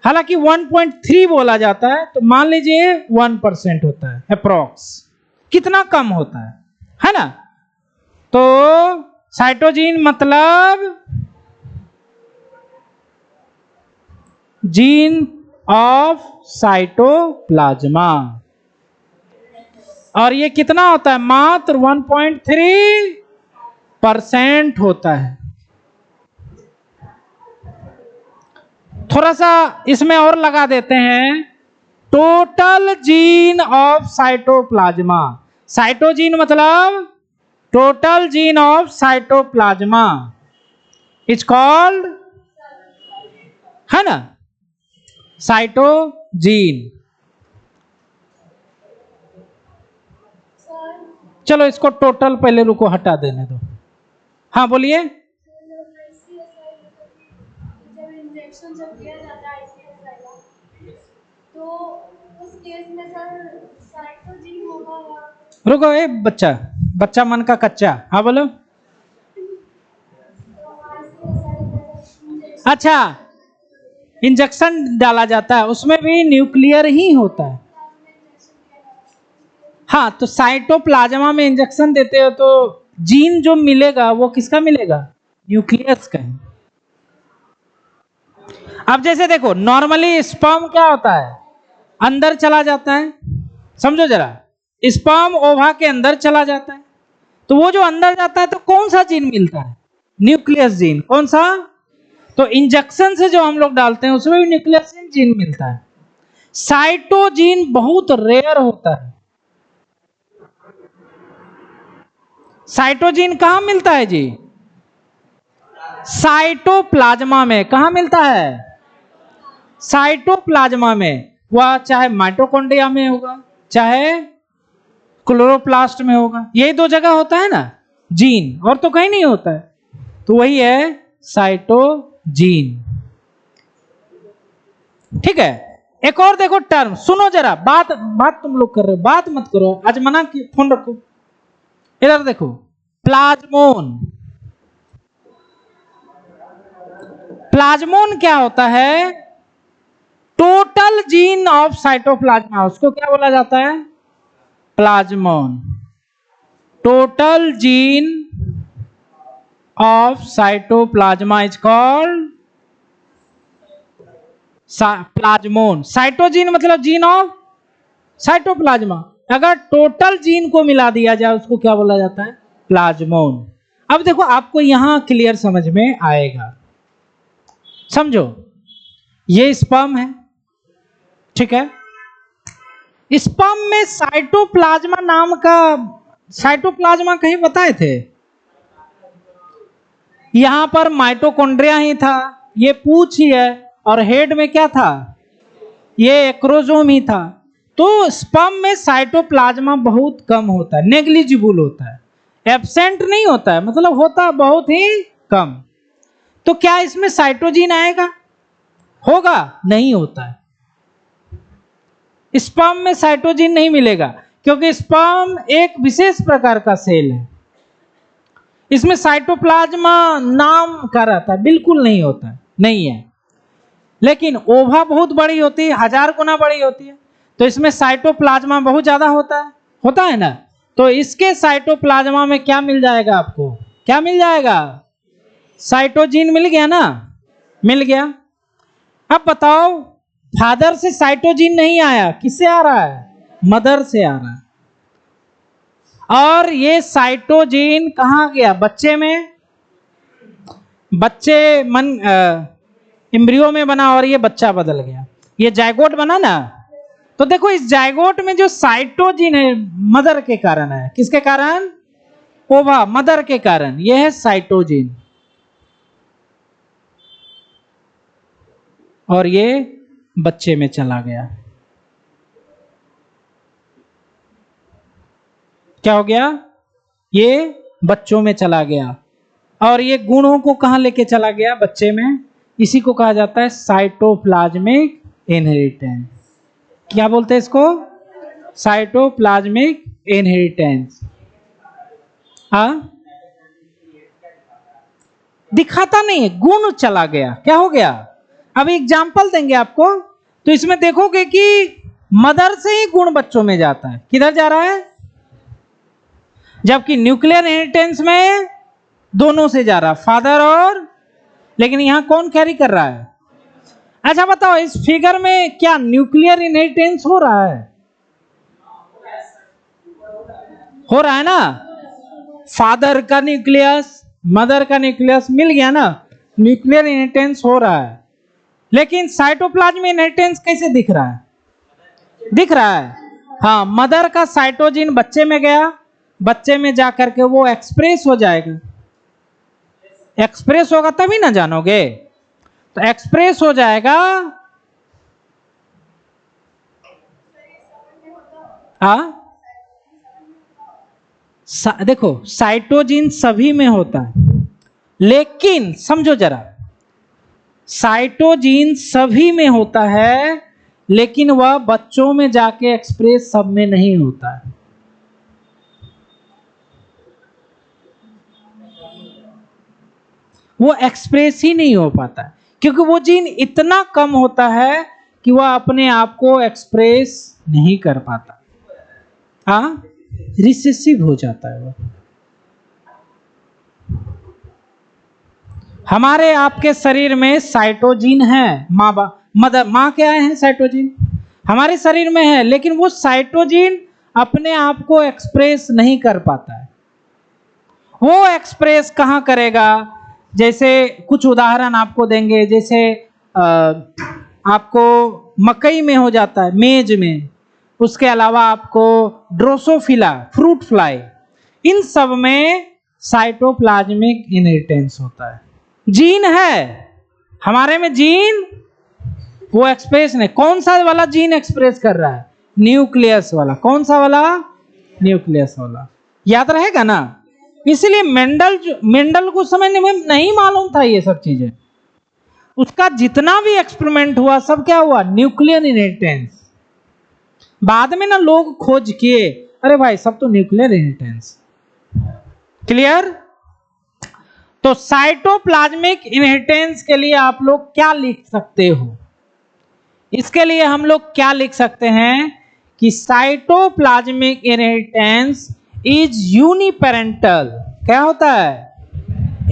हालांकि 1.3 बोला जाता है, तो मान लीजिए 1% होता है अप्रोक्स। कितना कम होता है ना। तो साइटोजीन मतलब जीन ऑफ साइटोप्लाज्मा, और ये कितना होता है? मात्र 1.3% होता है। थोड़ा सा इसमें और लगा देते हैं, टोटल जीन ऑफ साइटोप्लाज्मा। साइटोजीन मतलब total gene of cytoplasm is called, है ना, साइटोजीन। चलो इसको टोटल पहले रुको, हटा देने दो। हाँ बोलिए। जब किया जाता है तो उस केस में सर साइटोजीन होगा या? रुको, ए बच्चा, बच्चा मन का कच्चा। हाँ बोलो। अच्छा, इंजेक्शन डाला जाता है, उसमें भी न्यूक्लियर ही होता है। हाँ, तो साइटोप्लाज्मा में इंजेक्शन देते हो तो जीन जो मिलेगा वो किसका मिलेगा? न्यूक्लियस का। अब जैसे देखो, नॉर्मली स्पर्म क्या होता है? अंदर चला जाता है, समझो जरा। स्पर्म ओवा के अंदर चला जाता है, तो वो जो अंदर जाता है तो कौन सा जीन मिलता है? Nucleus gene. कौन सा? तो इंजेक्शन से जो हम लोग डालते हैं उसमें भी न्यूक्लियस जीन मिलता है। साइटोजीन बहुत रेयर होता है। साइटोजीन कहां मिलता है जी? साइटोप्लाज्मा में। कहां मिलता है? साइटोप्लाज्मा में। वह चाहे माइटोकॉन्ड्रिया में होगा, चाहे क्लोरोप्लास्ट में होगा, यही दो जगह होता है ना जीन, और तो कहीं नहीं होता है। तो वही है साइटोजीन, ठीक है। एक और देखो टर्म, सुनो जरा, बात तुम लोग कर रहे हो, बात मत करो, आज मना की फोन रखो। इधर देखो, प्लाज्मोन। प्लाज्मोन क्या होता है? टोटल जीन ऑफ साइटोप्लाज्मा, उसको क्या बोला जाता है? Plasmone. Total gene of cytoplasm is called plasmone. Cytogene मतलब जीन ऑफ साइटोप्लाज्मा। अगर टोटल जीन को मिला दिया जाए उसको क्या बोला जाता है? प्लाज्मोन। अब देखो, आपको यहां क्लियर समझ में आएगा, समझो। ये स्पर्म है, ठीक है। स्पर्म में साइटोप्लाज्मा नाम का, साइटोप्लाज्मा कहीं बताए थे? यहां पर माइटोकॉन्ड्रिया ही था, ये पूंछ ही है, और हेड में क्या था? ये एक्रोजोम ही था। तो स्पर्म में साइटोप्लाज्मा बहुत कम होता है, नेग्लिजिबल होता है, एब्सेंट नहीं होता है, मतलब होता बहुत ही कम। तो क्या इसमें साइटोजीन आएगा? होगा? नहीं होता है। स्पर्म में साइटोजीन नहीं मिलेगा, क्योंकि स्पर्म एक विशेष प्रकार का सेल है, इसमें साइटोप्लाज्मा नाम का रहता है, बिल्कुल नहीं होता है, नहीं है। लेकिन ओवा बहुत बड़ी होती है, 1000 गुना बड़ी होती है, तो इसमें साइटोप्लाज्मा बहुत ज्यादा होता है ना। तो इसके साइटोप्लाज्मा में क्या मिल जाएगा आपको? क्या मिल जाएगा? साइटोजीन मिल गया ना, मिल गया। अब बताओ, फादर से साइटोजीन नहीं आया, किससे आ रहा है? मदर से आ रहा है। और ये साइटोजिन कहाँ गया? बच्चे में, बच्चे मन एम्ब्रियो में बना और ये बच्चा बदल गया, ये जायगोट बना ना। तो देखो इस जायगोट में जो साइटोजिन है मदर के कारण है। किसके कारण? ओवा, मदर के कारण। यह है साइटोजिन। और ये बच्चे में चला गया। क्या हो गया? ये बच्चों में चला गया और ये गुणों को कहां लेके चला गया? बच्चे में। इसी को कहा जाता है साइटोप्लाज्मिक इनहेरिटेंस। क्या बोलते हैं इसको? Cytoplasmic inheritance. हाँ, दिखाता नहीं है, गुण चला गया। क्या हो गया? अब एग्जाम्पल देंगे आपको, तो इसमें देखोगे कि मदर से ही गुण बच्चों में जाता है। किधर जा रहा है? जबकि न्यूक्लियर इनहेरिटेंस में दोनों से जा रहा है, फादर और, लेकिन यहां कौन कैरी कर रहा है? अच्छा बताओ, इस फिगर में क्या न्यूक्लियर इनहेरिटेंस हो रहा है? हो रहा है ना। फादर का न्यूक्लियस, मदर का न्यूक्लियस मिल गया ना, न्यूक्लियर इनहेरिटेंस हो रहा है। लेकिन साइटोप्लाज्म इनहेरिटेंस कैसे दिख रहा है? दिख रहा है, हाँ, मदर का साइटोजिन बच्चे में गया, बच्चे में जाकर के वो एक्सप्रेस हो जाएगा। एक्सप्रेस होगा तभी ना जानोगे। तो एक्सप्रेस हो जाएगा। देखो साइटोजिन सभी में होता है, लेकिन समझो जरा, साइटोजिन सभी में होता है लेकिन वह बच्चों में जाके एक्सप्रेस सब में नहीं होता है। वो एक्सप्रेस ही नहीं हो पाता क्योंकि वो जीन इतना कम होता है कि वह अपने आप को एक्सप्रेस नहीं कर पाता। हाँ, रिसेसिव हो जाता है वो। हमारे आपके शरीर में साइटोजिन है, माँ के आए हैं साइटोजिन हमारे शरीर में है, लेकिन वो साइटोजिन अपने आप को एक्सप्रेस नहीं कर पाता है। वो एक्सप्रेस कहाँ करेगा? जैसे कुछ उदाहरण आपको देंगे, जैसे आपको मकई में हो जाता है, मेज में, उसके अलावा आपको ड्रोसोफिला, फ्रूट फ्लाई, इन सब में साइटोप्लाज्मिक इनहेरिटेंस होता है। जीन है हमारे में, जीन वो एक्सप्रेस नहीं। कौन सा वाला जीन एक्सप्रेस कर रहा है? न्यूक्लियस वाला। कौन सा वाला? न्यूक्लियस वाला। याद रहेगा ना। इसलिए मेंडल को समझने में नहीं मालूम था ये सब चीजें। उसका जितना भी एक्सपेरिमेंट हुआ सब क्या हुआ? Nuclear inheritance. बाद में ना लोग खोज किए, अरे भाई सब तो न्यूक्लियर इनहेरिटेंस। क्लियर? तो साइटोप्लाज्मिक इनहेरिटेंस के लिए आप लोग क्या लिख सकते हो? इसके लिए हम लोग क्या लिख सकते हैं कि साइटोप्लाज्मिक इनहेरिटेंस इज यूनिपेरेंटल। क्या होता है?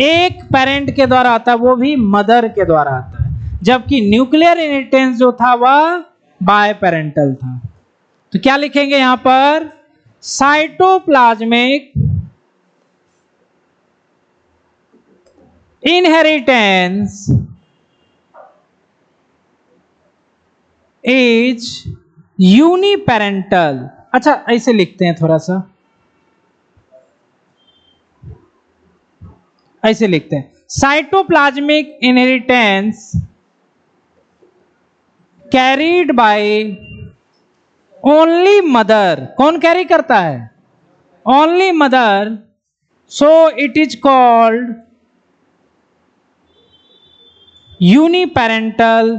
एक पेरेंट के द्वारा आता है, वो भी मदर के द्वारा आता है, जबकि न्यूक्लियर इनहेरिटेंस जो था वह बाय पेरेंटल था। तो क्या लिखेंगे यहां पर? Cytoplasmic inheritance is uniparental. अच्छा ऐसे लिखते हैं, थोड़ा सा ऐसे लिखते हैं, cytoplasmic inheritance carried by only mother. कौन कैरी करता है? Only mother. So it is called uniparental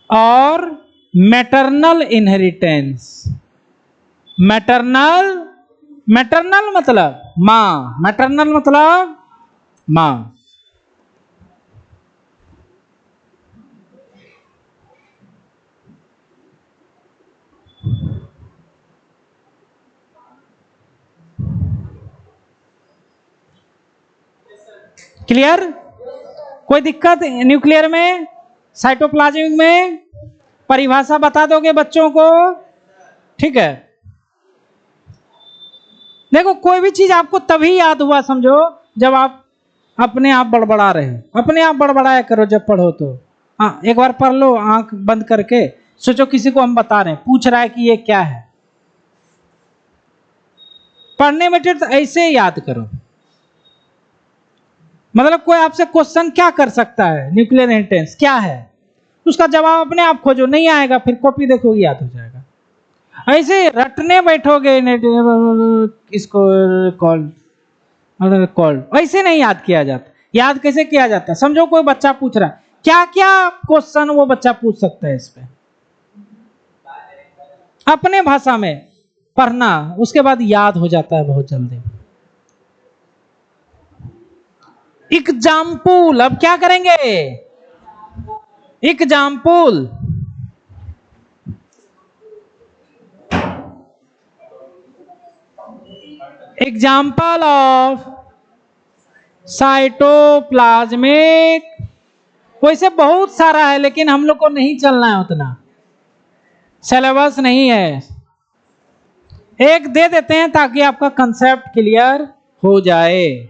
और मैटरनल इनहेरिटेंस। मैटरनल मतलब मां, मैटरनल मतलब मां। क्लियर? कोई दिक्कत न्यूक्लियर में, साइटोप्लाज्मिक में? परिभाषा बता दोगे बच्चों को? ठीक है। देखो कोई भी चीज आपको तभी याद हुआ समझो जब आप अपने आप बड़बड़ा रहे हो। अपने आप बड़बड़ाया करो जब पढ़ो तो। हाँ, एक बार पढ़ लो आंख बंद करके, सोचो किसी को हम बता रहे हैं, पूछ रहा है कि ये क्या है। पढ़ने में तो ऐसे ही याद करो। मतलब कोई आपसे क्वेश्चन क्या कर सकता है, न्यूक्लियर इंटेंस क्या है, उसका जवाब अपने आप खोजो, नहीं आएगा फिर कॉपी देखोगे याद हो जाएगा। ऐसे रटने बैठोगे इसको कॉल्ड ऐसे नहीं याद किया जाता। याद कैसे किया जाता है? समझो कोई बच्चा पूछ रहा है, क्या क्या क्वेश्चन वो बच्चा पूछ सकता है इस पे, अपने भाषा में पढ़ना, उसके बाद याद हो जाता है बहुत जल्दी। एग्जाम्पल, अब क्या करेंगे? Example, example of cytoplasmic. वैसे बहुत सारा है लेकिन हम लोग को नहीं चलना है उतना, सिलेबस नहीं है। एक दे देते हैं ताकि आपका कंसेप्ट क्लियर हो जाए।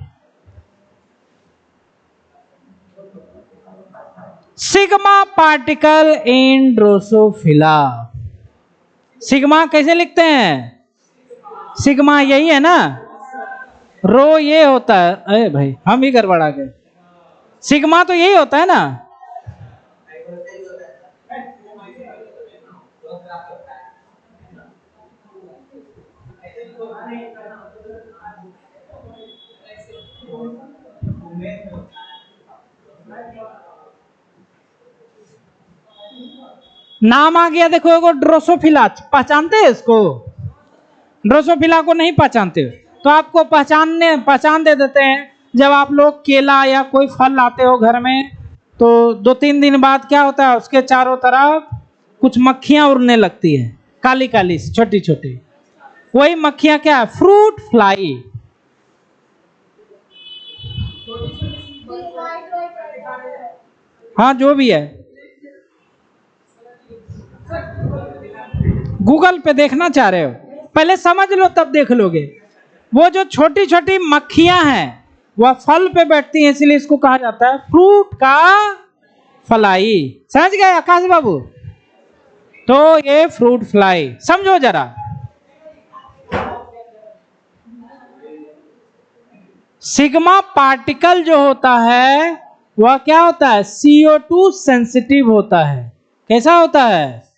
Sigma particle in Drosophila. Sigma कैसे लिखते हैं? सिग्मा यही है ना, रो ये होता है। अरे भाई हम ही गड़बड़ा गए। सिग्मा तो यही होता है ना। नाम आ गया देखो, एगो ड्रोसोफिला, पहचानते हैं इसको? ड्रोसोफिला को नहीं पहचानते तो आपको पहचान दे देते हैं। जब आप लोग केला या कोई फल लाते हो घर में तो 2-3 दिन बाद क्या होता है, उसके चारों तरफ कुछ मक्खियां उड़ने लगती है, काली काली छोटी छोटी। वही मक्खियां क्या है? Fruit fly. हाँ जो भी है, गूगल पे देखना चाह रहे हो, पहले समझ लो तब देख लोगे। वो जो छोटी छोटी मक्खियां हैं वह फल पे बैठती हैं, इसलिए इसको कहा जाता है फ्रूट का फ्लाई। समझ गए आकाश बाबू? तो ये फ्रूट फ्लाई समझो जरा। सिग्मा पार्टिकल जो होता है वह क्या होता है? CO2 सेंसिटिव होता है। कैसा होता है?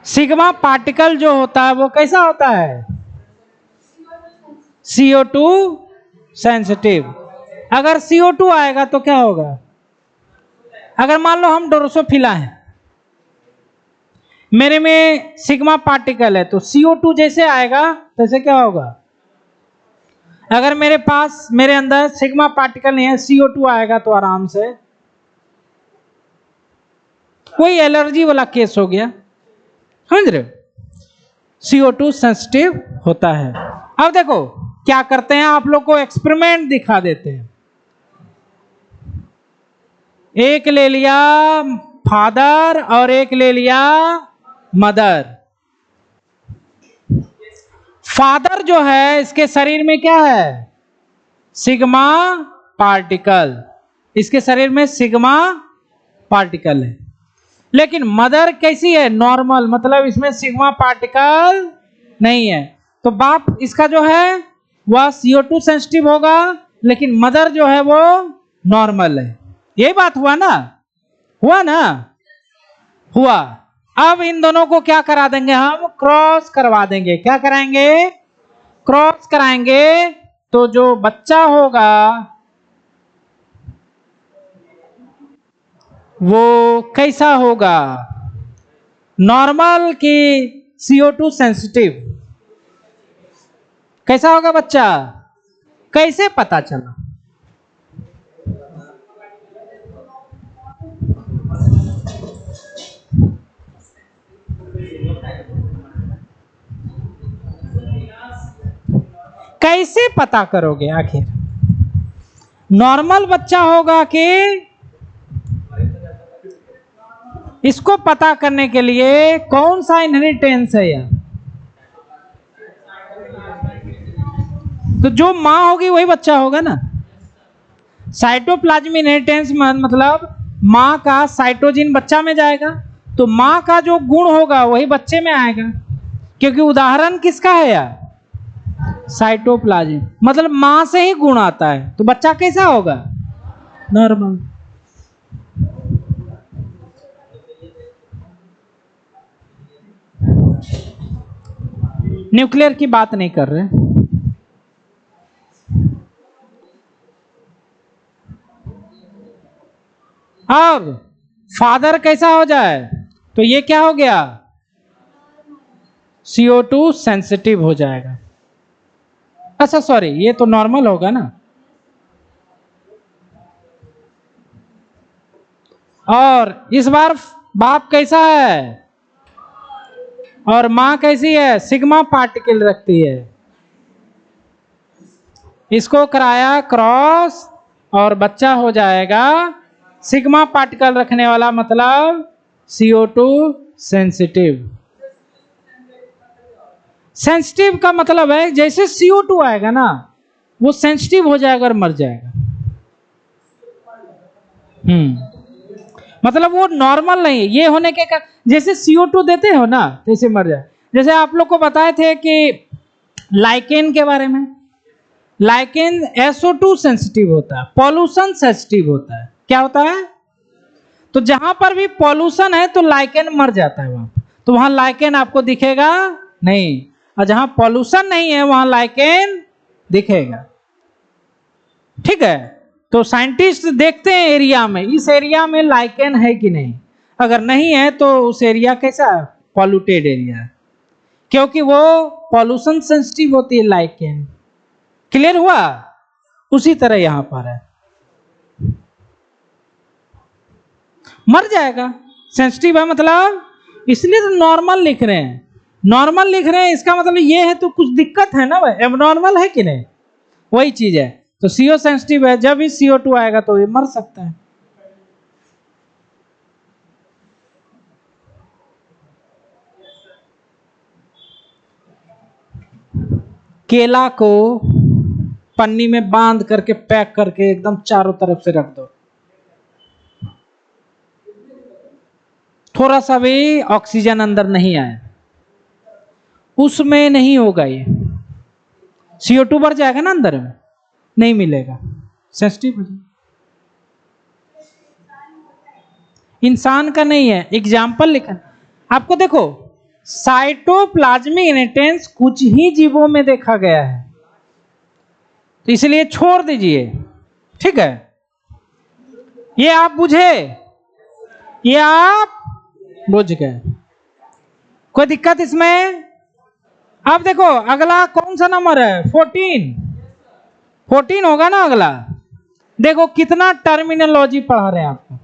सिग्मा पार्टिकल जो होता है वो कैसा होता है? CO2 sensitive. अगर CO2 आएगा तो क्या होगा? अगर मान लो हम ड्रोसोफिला हैं, मेरे में सिग्मा पार्टिकल है, तो CO2 जैसे आएगा तैसे क्या होगा? अगर मेरे अंदर सिग्मा पार्टिकल नहीं है, CO2 आएगा तो आराम से कोई एलर्जी वाला केस हो गया। समझ रहे हो? CO2 सेंसिटिव होता है। अब देखो क्या करते हैं, आप लोग को एक्सपेरिमेंट दिखा देते हैं। एक ले लिया फादर और एक ले लिया मदर। फादर जो है इसके शरीर में क्या है? सिग्मा पार्टिकल, इसके शरीर में सिग्मा पार्टिकल है। लेकिन मदर कैसी है? नॉर्मल, मतलब इसमें सिग्मा पार्टिकल नहीं है। तो बाप इसका जो है वह CO2 सेंसिटिव होगा, लेकिन मदर जो है वो नॉर्मल है। यही बात हुआ ना? हुआ ना? हुआ। अब इन दोनों को क्या करा देंगे? हम क्रॉस करवा देंगे। क्या कराएंगे? क्रॉस कराएंगे। तो जो बच्चा होगा वो कैसा होगा? नॉर्मल की CO2 सेंसिटिव? कैसा होगा बच्चा? कैसे पता चला? कैसे पता करोगे आखिर? नॉर्मल बच्चा होगा कि इसको पता करने के लिए कौन सा इनहेरिटेंस है यह? तो जो माँ होगी वही बच्चा होगा ना। साइटोप्लाज्मिक इनहेरिटेंस मतलब माँ का साइटोजिन बच्चा में जाएगा, तो माँ का जो गुण होगा वही बच्चे में आएगा, क्योंकि उदाहरण किसका है यार? साइटोप्लाज्म, मतलब माँ से ही गुण आता है, तो बच्चा कैसा होगा? नॉर्मल। न्यूक्लियर की बात नहीं कर रहे। अब फादर कैसा हो जाए तो ये क्या हो गया? CO2 सेंसिटिव हो जाएगा। अच्छा सॉरी, ये तो नॉर्मल होगा ना। और इस बार बाप कैसा है और माँ कैसी है? सिग्मा पार्टिकल रखती है। इसको कराया क्रॉस और बच्चा हो जाएगा सिग्मा पार्टिकल रखने वाला, मतलब CO2 सेंसिटिव। सेंसिटिव का मतलब है जैसे CO2 आएगा ना वो सेंसिटिव हो जाएगा और मर जाएगा। मतलब वो नॉर्मल नहीं है। ये होने के जैसे CO2 देते हो ना जैसे मर जाए। जैसे आप लोग को बताए थे कि लाइकेन के बारे में, लाइकेन SO2 सेंसिटिव होता है, पॉल्यूशन सेंसिटिव होता है। क्या होता है? तो जहां पर भी पॉल्यूशन है तो लाइकेन मर जाता है वहां, तो वहां लाइकेन आपको दिखेगा नहीं, और जहां पॉल्यूशन नहीं है वहां लाइकेन दिखेगा। ठीक है, तो साइंटिस्ट देखते हैं एरिया में, इस एरिया में लाइकेन है कि नहीं। अगर नहीं है तो उस एरिया कैसा? पॉल्यूटेड एरिया है, क्योंकि वो पॉल्यूशन सेंसिटिव होती है लाइकेन। क्लियर हुआ? उसी तरह यहां पर है, मर जाएगा। सेंसिटिव है मतलब, इसलिए तो नॉर्मल लिख रहे हैं। नॉर्मल लिख रहे हैं इसका मतलब ये है तो कुछ दिक्कत है ना भाई, एबनॉर्मल है कि नहीं? वही चीज है। तो CO सेंसिटिव है, जब भी CO2 आएगा तो ये मर सकता है। केला को पन्नी में बांध करके पैक करके एकदम चारों तरफ से रख दो, थोड़ा सा भी ऑक्सीजन अंदर नहीं आए, उसमें नहीं होगा ये। CO2 बढ़ जाएगा ना अंदर में, नहीं मिलेगा, सेंसिटिव हो जाएगा। इंसान का नहीं है, एग्जाम्पल लिखा आपको। देखो साइटोप्लाज्मिक इनहेरिटेंस कुछ ही जीवों में देखा गया है, तो इसलिए छोड़ दीजिए। ठीक है, ये आप बुझे, ये आप बुझ गए, कोई दिक्कत इसमें? अब देखो अगला कौन सा नंबर है? 14 होगा ना अगला। देखो कितना टर्मिनोलॉजी पढ़ा रहे हैं आपको।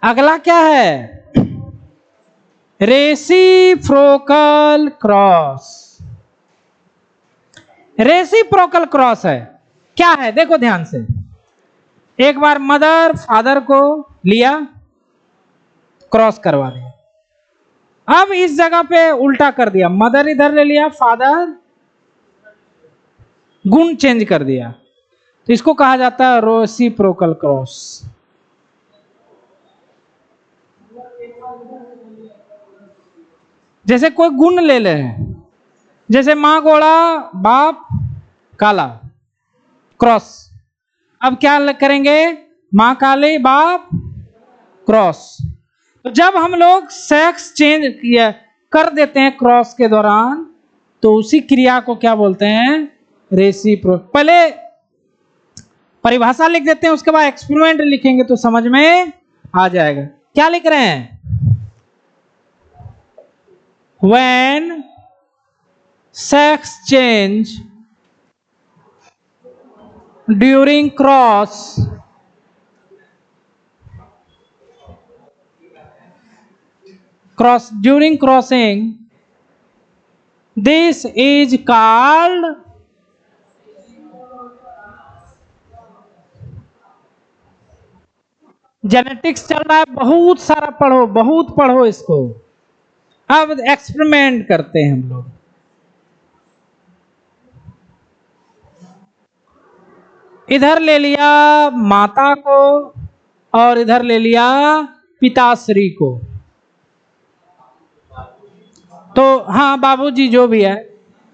अगला क्या है? Reciprocal cross. रेसिप्रोकल क्रॉस है, क्या है? देखो ध्यान से, एक बार मदर फादर को लिया, क्रॉस करवा दिया। अब इस जगह पे उल्टा कर दिया, मदर इधर ले लिया, फादर गुण चेंज कर दिया, तो इसको कहा जाता है रेसिप्रोकल क्रॉस। जैसे कोई गुण ले ले, जैसे माँ गोड़ा बाप काला, क्रॉस। अब क्या करेंगे? माँ काली बाप क्रॉस। तो जब हम लोग सेक्स चेंज कर देते हैं क्रॉस के दौरान, तो उसी क्रिया को क्या बोलते हैं? रेसिप्रो। पहले परिभाषा लिख देते हैं, उसके बाद एक्सपेरिमेंट लिखेंगे तो समझ में आ जाएगा। क्या लिख रहे हैं? When sex change during during crossing this is called, genetics चल रहा है, बहुत सारा पढ़ो, बहुत पढ़ो इसको। अब एक्सपेरिमेंट करते हैं हम लोग। इधर ले लिया माता को और इधर ले लिया पिताश्री को। तो हाँ बाबूजी जो भी है,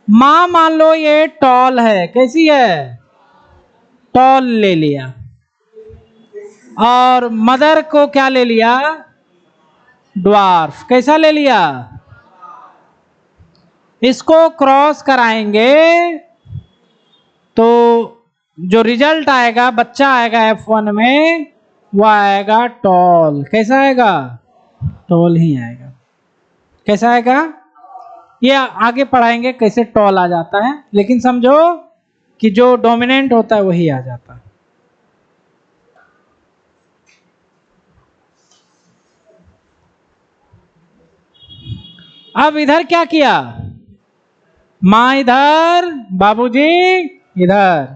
माँ मान लो ये टॉल है, कैसी है, टॉल ले लिया, और मदर को क्या ले लिया, ड्वार्फ। कैसा ले लिया, इसको क्रॉस कराएंगे तो जो रिजल्ट आएगा, बच्चा आएगा F1 में, वो आएगा टॉल। कैसा आएगा, टॉल ही आएगा। कैसा आएगा, ये आगे पढ़ाएंगे कैसे टॉल आ जाता है, लेकिन समझो कि जो डोमिनेंट होता है वही आ जाता है। अब इधर क्या किया, माँ इधर, बाबूजी इधर,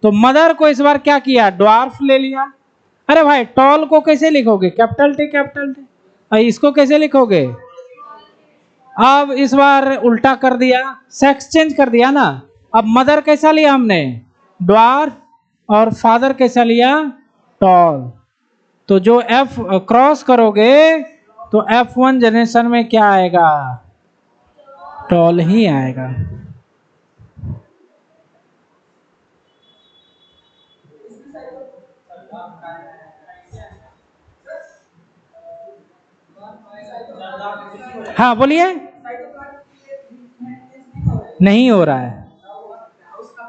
तो मदर को इस बार क्या किया, ड्वार्फ ले लिया। अरे भाई टॉल को कैसे लिखोगे, कैपिटल टी कैपिटल टी, और इसको कैसे लिखोगे। अब इस बार उल्टा कर दिया, सेक्स चेंज कर दिया ना। अब मदर कैसा लिया हमने, ड्वार्फ, और फादर कैसा लिया, टॉल। तो जो F क्रॉस करोगे तो F1 जनरेशन में क्या आएगा, टॉल ही आएगा। हाँ बोलिए, नहीं हो रहा है।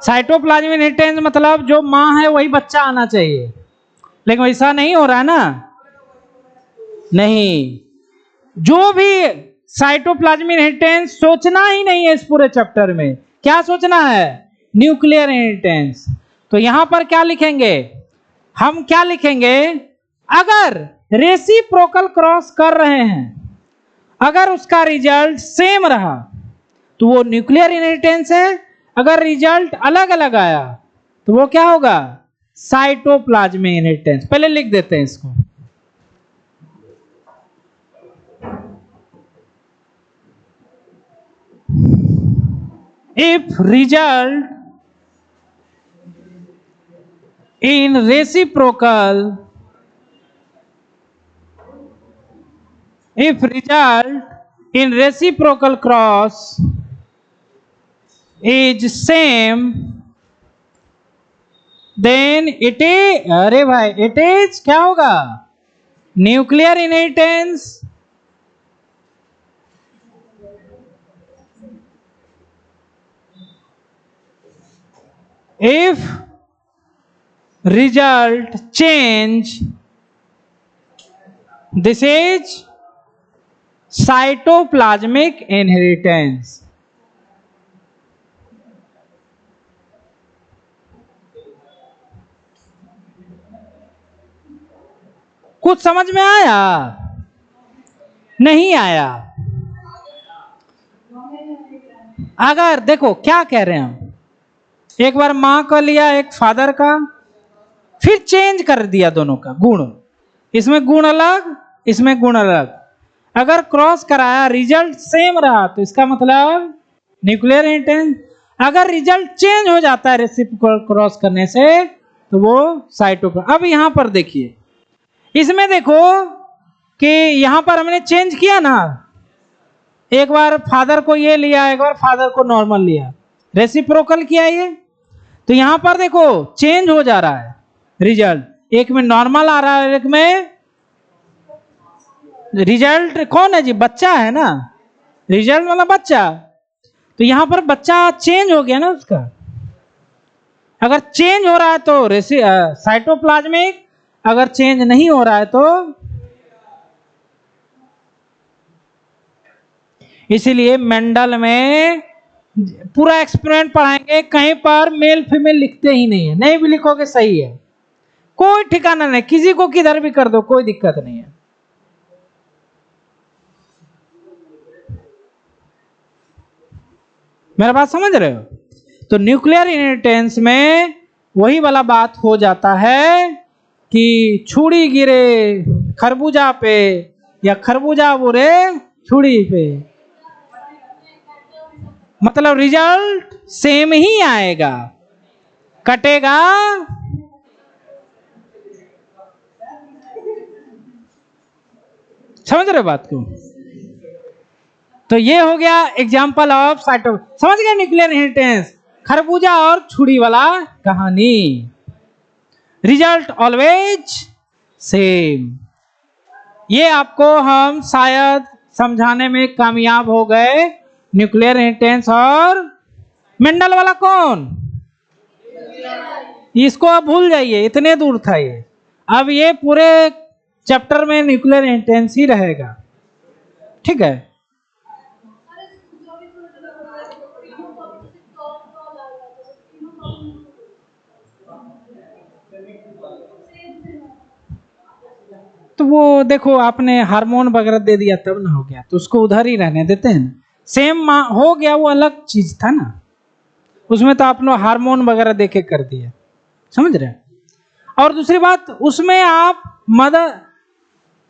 साइटोप्लाज्मिक इनहेरिटेंस मतलब जो माँ है वही बच्चा आना चाहिए, लेकिन वैसा नहीं हो रहा है ना। नहीं, जो भी साइटोप्लाज्मिक इनहेरिटेंस सोचना ही नहीं है इस पूरे चैप्टर में। क्या सोचना है, न्यूक्लियर इनहेरिटेंस। तो यहां पर क्या लिखेंगे, हम क्या लिखेंगे, अगर रेसिप्रोकल क्रॉस कर रहे हैं, अगर उसका रिजल्ट सेम रहा तो वो न्यूक्लियर इनहेरिटेंस है, अगर रिजल्ट अलग अलग आया तो वो क्या होगा, साइटोप्लाज्मिक इनहेरिटेंस। पहले लिख देते हैं इसको। If result in reciprocal, if result in reciprocal cross is same, then it is, अरे भाई it is क्या होगा, nuclear inheritance. If result change, this is cytoplasmic inheritance। कुछ समझ में आया, नहीं आया। अगर देखो क्या कह रहे हैं हम, एक बार माँ का लिया, एक फादर का, फिर चेंज कर दिया दोनों का गुण, इसमें गुण अलग, इसमें गुण अलग। अगर क्रॉस कराया रिजल्ट सेम रहा तो इसका मतलब न्यूक्लियर इनहेरिटेंस। अगर रिजल्ट चेंज हो जाता है रेसिप्रोकल क्रॉस करने से तो वो साइटोप्लाज्म। अब यहां पर देखिए, इसमें देखो कि यहां पर हमने चेंज किया ना, एक बार फादर को ये लिया, एक बार फादर को नॉर्मल लिया, रेसिप्रोकल किया ये, तो यहां पर देखो चेंज हो जा रहा है रिजल्ट, एक में नॉर्मल आ रहा है, एक में रिजल्ट कौन है जी, बच्चा है ना, रिजल्ट मतलब बच्चा। तो यहां पर बच्चा चेंज हो गया ना उसका। अगर चेंज हो रहा है तो साइटोप्लाज्मिक, अगर चेंज नहीं हो रहा है तो, इसीलिए मेंडल में पूरा एक्सपेरिमेंट पढ़ाएंगे, कहीं पर मेल फीमेल लिखते ही नहीं है, नहीं भी लिखोगे सही है, कोई ठिकाना नहीं, किसी को किधर भी कर दो कोई दिक्कत नहीं है। मेरा बात समझ रहे हो? तो न्यूक्लियर इनहेरिटेंस में वही वाला बात हो जाता है कि छुरी गिरे खरबूजा पे या खरबूजा बुरे छुरी पे, मतलब रिजल्ट सेम ही आएगा, कटेगा समझ रहे हो बात को? तो ये हो गया एग्जांपल ऑफ साइटो, समझ गए न्यूक्लियर इनहेरिटेंस, खरबूजा और छुरी वाला कहानी, रिजल्ट ऑलवेज सेम। ये आपको हम शायद समझाने में कामयाब हो गए। न्यूक्लियर इनहेरिटेंस और मेंडल वाला कौन, इसको आप भूल जाइए, इतने दूर था ये। अब ये पूरे चैप्टर में न्यूक्लियर इनहेरिटेंस ही रहेगा, ठीक है? तो वो देखो आपने हार्मोन वगैरह दे दिया तब ना हो गया, तो उसको उधर ही रहने देते हैं ना, सेम हो गया, वो अलग चीज था ना, उसमें तो आप लोग हार्मोन वगैरह देके कर दिए, समझ रहे हैं? और दूसरी बात, उसमें आप मदर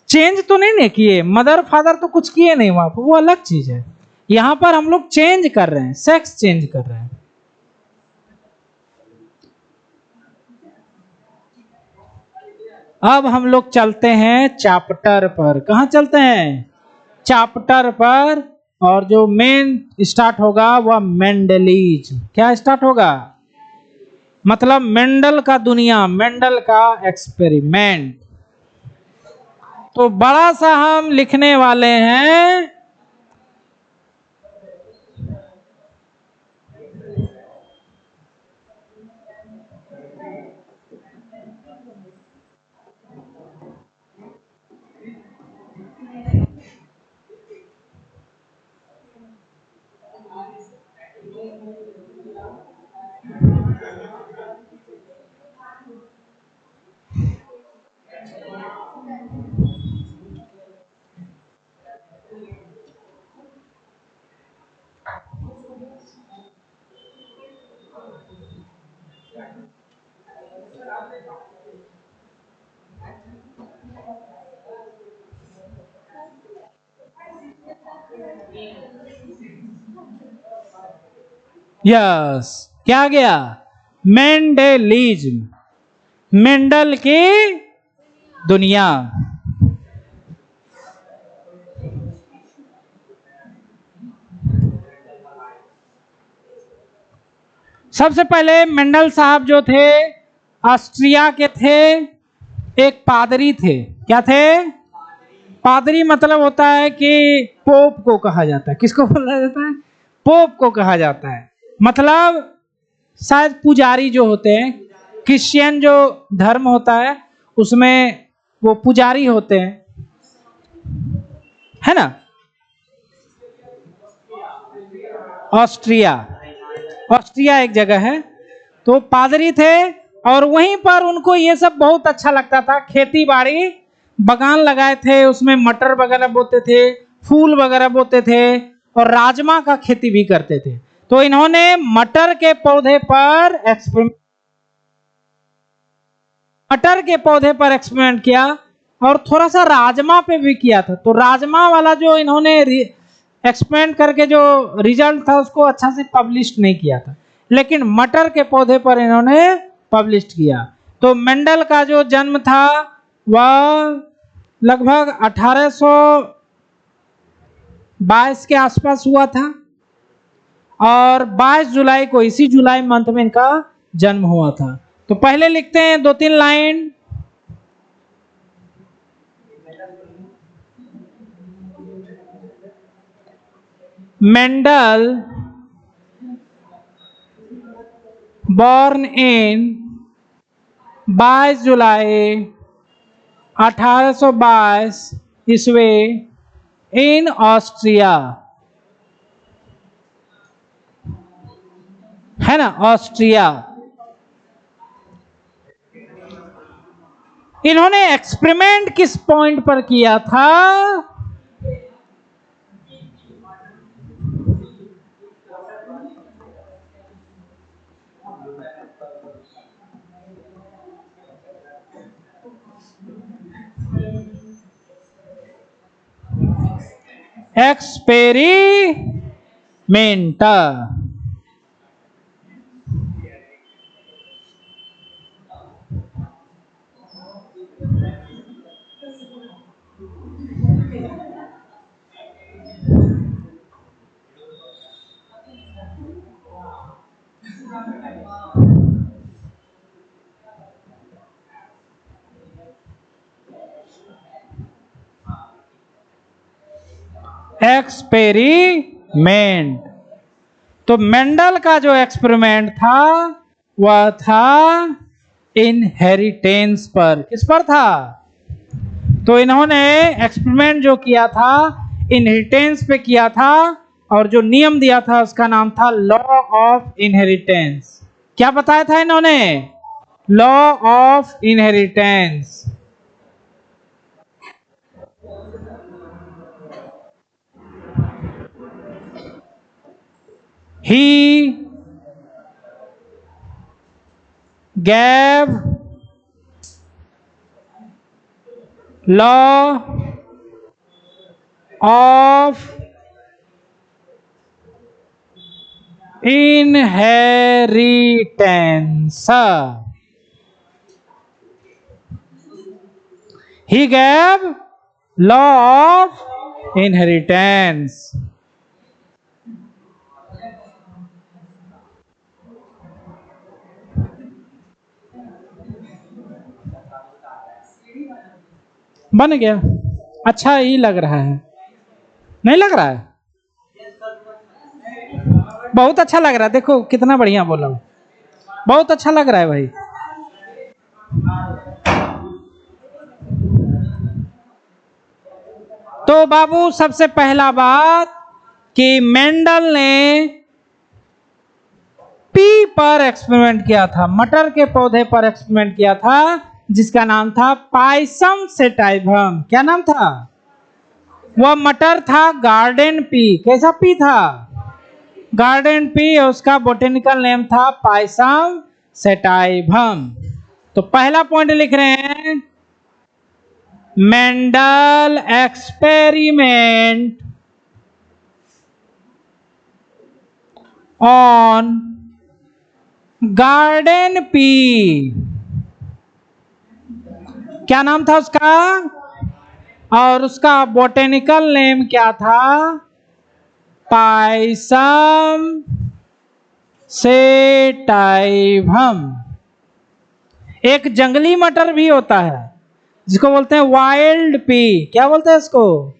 चेंज तो नहीं ना किए, मदर फादर तो कुछ किए नहीं वहां पर, वो अलग चीज है। यहां पर हम लोग चेंज कर रहे हैं, सेक्स चेंज कर रहे हैं। अब हम लोग चलते हैं चैप्टर पर। कहां चलते हैं? चैप्टर पर। और जो मेन स्टार्ट होगा वह मेंडलिज्म। क्या स्टार्ट होगा? मतलब मेंडल का दुनिया, मेंडल का एक्सपेरिमेंट। तो बड़ा सा हम लिखने वाले हैं यस, क्या गया? मेंडलिज्म, मेंडल की दुनिया। सबसे पहले मेंडल साहब जो थे ऑस्ट्रिया के थे, एक पादरी थे। क्या थे? पादरी मतलब होता है कि पोप को कहा जाता है। किसको बोला जाता है? पोप को कहा जाता है। मतलब शायद पुजारी जो होते हैं, क्रिश्चियन जो धर्म होता है उसमें वो पुजारी होते हैं, है ना? ऑस्ट्रिया, ऑस्ट्रिया एक जगह है। तो पादरी थे और वहीं पर उनको ये सब बहुत अच्छा लगता था। खेती बाड़ी, बगान लगाए थे, उसमें मटर वगैरह बोते थे, फूल वगैरह बोते थे और राजमा का खेती भी करते थे। तो इन्होंने मटर के पौधे पर एक्सपेरिमेंट किया और थोड़ा सा राजमा पे भी किया था। तो राजमा वाला जो इन्होंने एक्सपेरिमेंट करके जो रिजल्ट था उसको अच्छा से पब्लिश नहीं किया था, लेकिन मटर के पौधे पर इन्होंने पब्लिश किया। तो मेंडल का जो जन्म था वह लगभग 1822 के आसपास हुआ था और 22 जुलाई को, इसी जुलाई मंथ में इनका जन्म हुआ था। तो पहले लिखते हैं 2-3 लाइन। मेंडल born in 22 जुलाई 1822 ईस्वी इन ऑस्ट्रिया, है ना? ऑस्ट्रिया। इन्होंने एक्सपेरिमेंट किस पॉइंट पर किया था? एक्सपेरिमेंट। एक्सपेरिमेंट। तो मेंडल का जो एक्सपेरिमेंट था वह था इनहेरिटेंस पर। किस पर था? तो इन्होंने एक्सपेरिमेंट जो किया था इनहेरिटेंस पे किया था, और जो नियम दिया था उसका नाम था लॉ ऑफ इनहेरिटेंस। क्या बताया था इन्होंने? Law of inheritance. He gave law of inheritance. He gave law of inheritance. बन गया। अच्छा ही लग रहा है, नहीं लग रहा है? बहुत अच्छा लग रहा है। देखो कितना बढ़िया बोला, बहुत अच्छा लग रहा है भाई। तो बाबू सबसे पहला बात कि मेंडल ने पी पर एक्सपेरिमेंट किया था, मटर के पौधे पर एक्सपेरिमेंट किया था, जिसका नाम था पाइसम सेटाइवम। क्या नाम था? वह मटर था गार्डन पी। कैसा पी था? Garden pea. और उसका बोटेनिकल नेम था पाइसम सेटाइवम। तो पहला पॉइंट लिख रहे हैं, Mendel experiment on garden pea. क्या नाम था उसका? और उसका बोटेनिकल नेम क्या था? Pisum sativum. एक जंगली मटर भी होता है जिसको बोलते हैं वाइल्ड पी। क्या बोलते हैं इसको?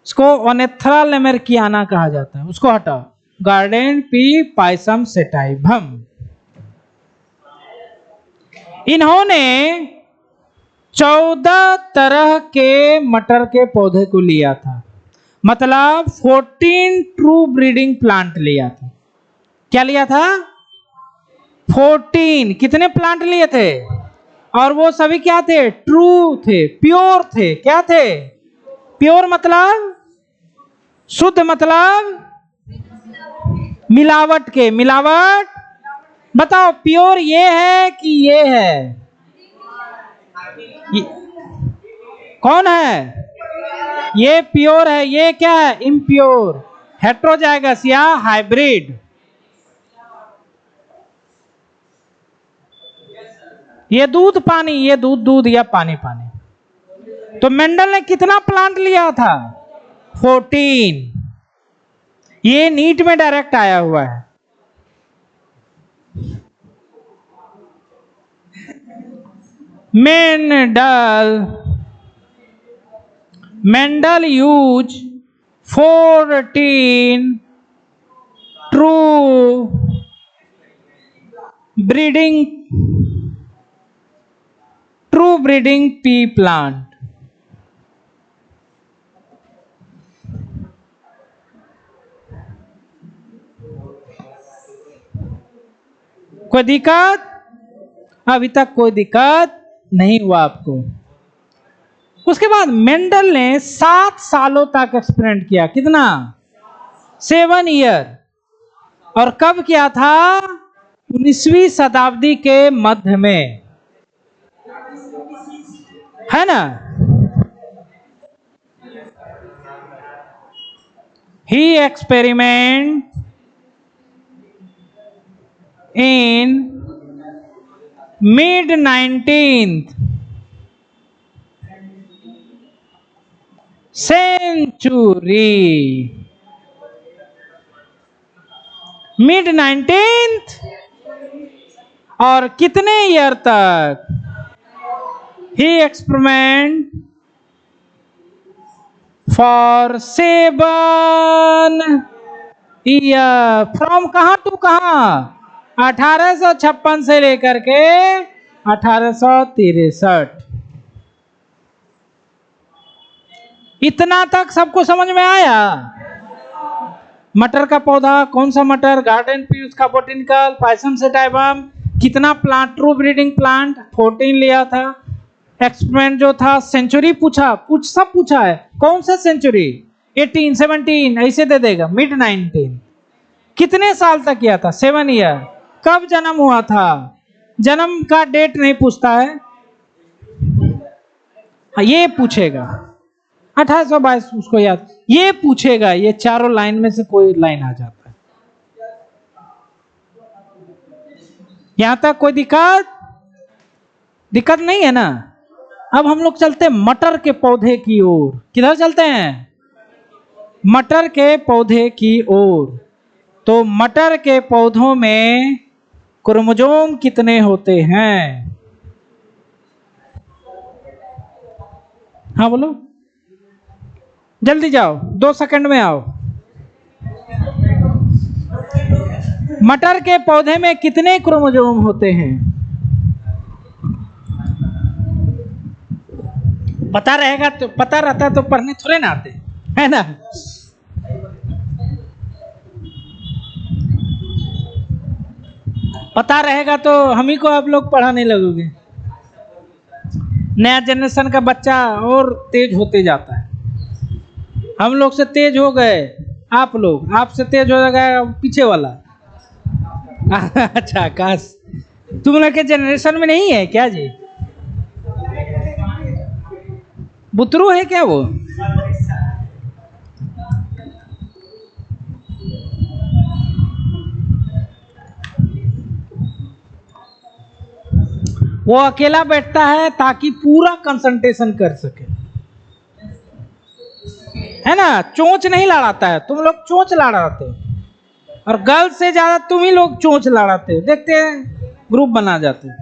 इसको ओनेथ्रा लेमेरकियाना कहा जाता है। उसको हटाओ, गार्डन पी पाइसम सेटाइवम। इन्होंने 14 तरह के मटर के पौधे को लिया था, मतलब 14 ट्रू ब्रीडिंग प्लांट लिया था। क्या लिया था? 14। कितने प्लांट लिए थे? और वो सभी क्या थे? ट्रू थे, प्योर थे। क्या थे? प्योर मतलब शुद्ध, मतलब मिलावट के। मिलावट बताओ, प्योर ये है कि ये है? ये, कौन है? ये प्योर है। ये क्या है? इम्प्योर, हेट्रोजाइगस या हाइब्रिड। ये दूध पानी, ये दूध दूध या पानी पानी। तो मेंडल ने कितना प्लांट लिया था? 14। ये नीट में डायरेक्ट आया हुआ है। Mendel use 14 true breeding P plant. कोई दिक्कत? अभी तक कोई दिक्कत नहीं हुआ आपको? उसके बाद मेंडल ने 7 सालों तक एक्सपेरिमेंट किया। कितना? 7 ईयर। और कब किया था? 19वीं शताब्दी के मध्य में, है ना। He experiment in mid 19th century. Mid 19th और कितने ईयर तक? He experiment for 7 year. From कहां टू कहां? 1856 से लेकर के 1863। इतना तक सबको समझ में आया? मटर का पौधा कौन सा मटर, गार्डन पी, उसका बोटेनिकल, पाइसम सेटाइवम, कितना प्लांट, ट्रू ब्रीडिंग प्लांट 14 लिया था। एक्सपेरिमेंट जो था, सेंचुरी सब पूछा है। कौन सा सेंचुरी? 18, 17 ऐसे दे देगा। मिड 19 कितने साल तक किया था? 7 ईयर। कब जन्म हुआ था? जन्म का डेट नहीं पूछता है, ये पूछेगा 1822, उसको याद, ये पूछेगा। ये चारों लाइन में से कोई लाइन आ जाता है। यहां तक कोई दिक्कत नहीं है ना। अब हम लोग चलते हैं मटर के पौधे की ओर। किधर चलते हैं? मटर के पौधे की ओर। तो मटर के पौधों में क्रोमोसोम कितने होते हैं? हाँ बोलो, जल्दी जाओ, 2 सेकंड में आओ। मटर के पौधे में कितने क्रोमोसोम होते हैं? पता रहेगा तो, पता रहता तो पढ़ने थोड़े ना आते, है ना। पता रहेगा तो हम ही को आप लोग पढ़ाने लगोगे। नया जनरेशन का बच्चा और तेज होते जाता है। हम लोग से तेज हो गए आप लोग, आपसे तेज हो जाएगा पीछे वाला। अच्छा, काश तुम लोग के जनरेशन में नहीं है क्या जी? बुतरू है क्या वो? वो अकेला बैठता है ताकि पूरा कंसंट्रेशन कर सके, है ना। चोंच नहीं लड़ाता है, तुम लोग चोंच लड़ाते हो, और गर्ल्स से ज्यादा तुम ही लोग चोंच लड़ाते हो। देखते हैं ग्रुप बना जाते हैं।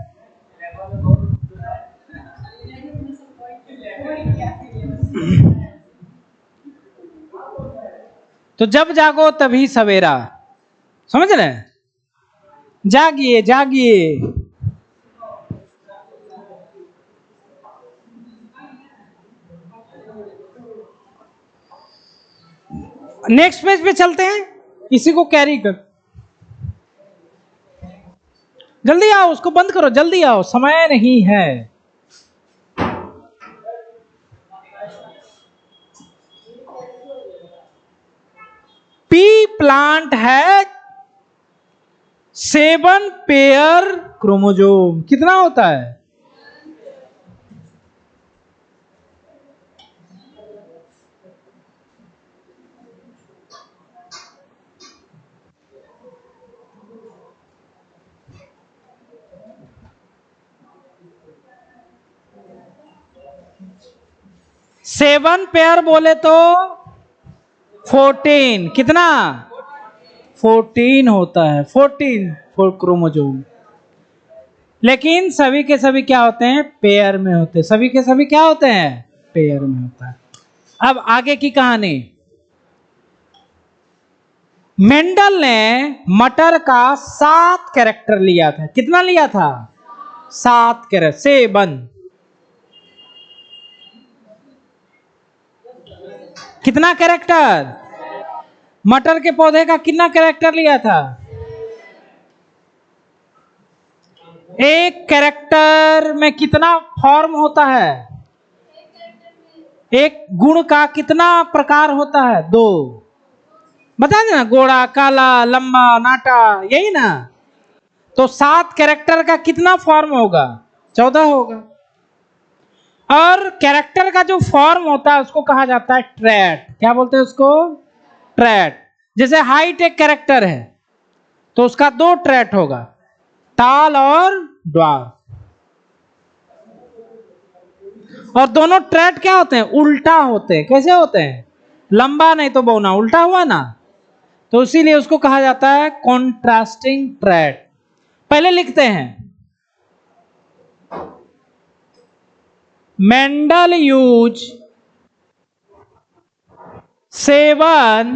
तो जब जागो तभी सवेरा, समझ रहे हैं? जागिए जागिए। नेक्स्ट पेज पे चलते हैं, इसी को कैरी कर। जल्दी आओ, उसको बंद करो, जल्दी आओ, समय नहीं है। पी प्लांट है 7 पेयर क्रोमोसोम। कितना होता है? सेवन पेयर बोले तो 14, कितना? 14 होता है, 14 क्रोमोसोम। लेकिन सभी के सभी क्या होते हैं? पेयर में होते हैं। सभी के सभी क्या होते हैं? पेयर में होता है। अब आगे की कहानी। मेंडल ने मटर का 7 कैरेक्टर लिया था। कितना लिया था? 7 कैरेक्टर, 7। कितना कैरेक्टर? मटर के पौधे का कितना कैरेक्टर लिया था? एक कैरेक्टर में कितना फॉर्म होता है? एक गुण का कितना प्रकार होता है? 2। बता देना, गोरा, काला, लंबा, नाटा, यही ना। तो 7 कैरेक्टर का कितना फॉर्म होगा? 14 होगा। और कैरेक्टर का जो फॉर्म होता है उसको कहा जाता है ट्रेट। क्या बोलते हैं उसको? ट्रेट। जैसे हाइट एक कैरेक्टर है तो उसका 2 ट्रेट होगा, टाल और ड्वार्फ। और दोनों ट्रेट क्या होते हैं? उल्टा होते हैं। कैसे होते हैं? लंबा नहीं तो बौना, उल्टा हुआ ना, तो इसीलिए उसको कहा जाता है कॉन्ट्रास्टिंग ट्रेट। पहले लिखते हैं, मेंडल यूज 7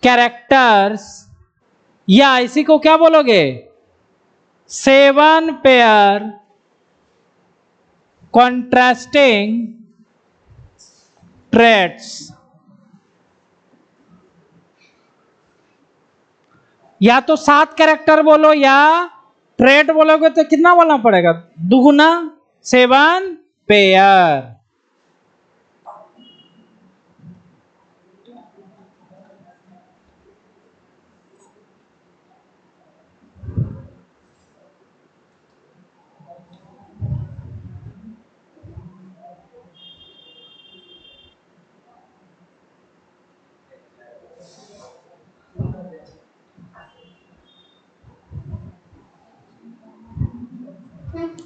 कैरेक्टर्स, या इसी को क्या बोलोगे? 7 पेयर कॉन्ट्रास्टिंग ट्रेट्स। या तो 7 कैरेक्टर बोलो या ट्रेट बोलोगे तो कितना बोलना पड़ेगा? दुगुना, 7 पेयर।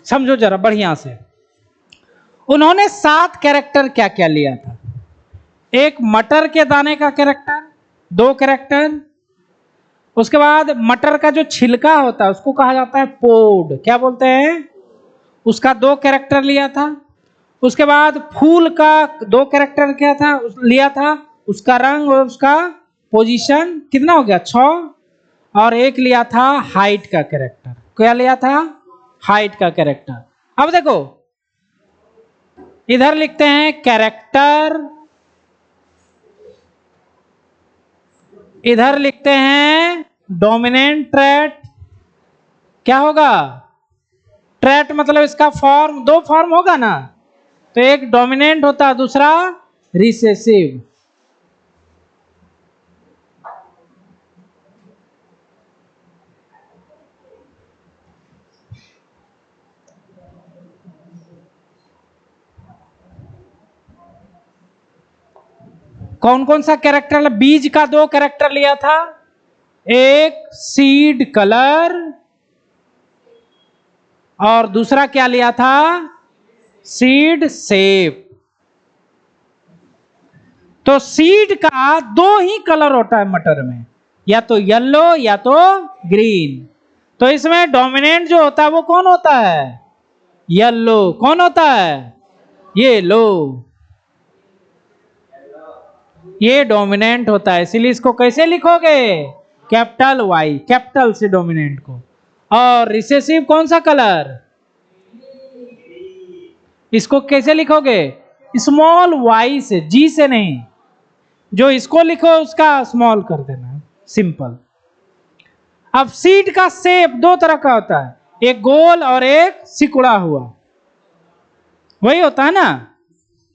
समझो जरा बढ़िया से। उन्होंने 7 कैरेक्टर क्या क्या लिया था? एक मटर के दाने का कैरेक्टर, 2 कैरेक्टर। उसके बाद मटर का जो छिलका होता है उसको कहा जाता है पोड। क्या बोलते हैं? उसका 2 कैरेक्टर लिया था। उसके बाद फूल का 2 कैरेक्टर क्या था लिया था, उसका रंग और उसका पोजीशन। कितना हो गया? 6। और एक लिया था हाइट का कैरेक्टर। क्या लिया था? हाइट का कैरेक्टर। अब देखो इधर लिखते हैं कैरेक्टर, इधर लिखते हैं डोमिनेंट ट्रेट। क्या होगा? ट्रेट मतलब इसका फॉर्म, 2 फॉर्म होगा ना, तो एक डोमिनेंट होता है, दूसरा रिसेसिव। कौन कौन सा कैरेक्टर? बीज का 2 कैरेक्टर लिया था, एक सीड कलर और दूसरा क्या लिया था? Seed shape. तो सीड का 2 ही कलर होता है मटर में, या तो येलो या तो ग्रीन। तो इसमें डोमिनेंट जो होता है वो कौन होता है? येलो। कौन होता है? येलो। ये डोमिनेंट होता है, इसीलिए इसको कैसे लिखोगे? कैपिटल वाई, कैपिटल से डोमिनेंट को। और रिसेसिव कौन सा कलर? इसको कैसे लिखोगे? स्मॉल वाई से, जी से नहीं। जो इसको लिखो उसका स्मॉल कर देना, सिंपल। अब सीड का शेप 2 तरह का होता है, एक गोल और एक सिकुड़ा हुआ। वही होता है ना।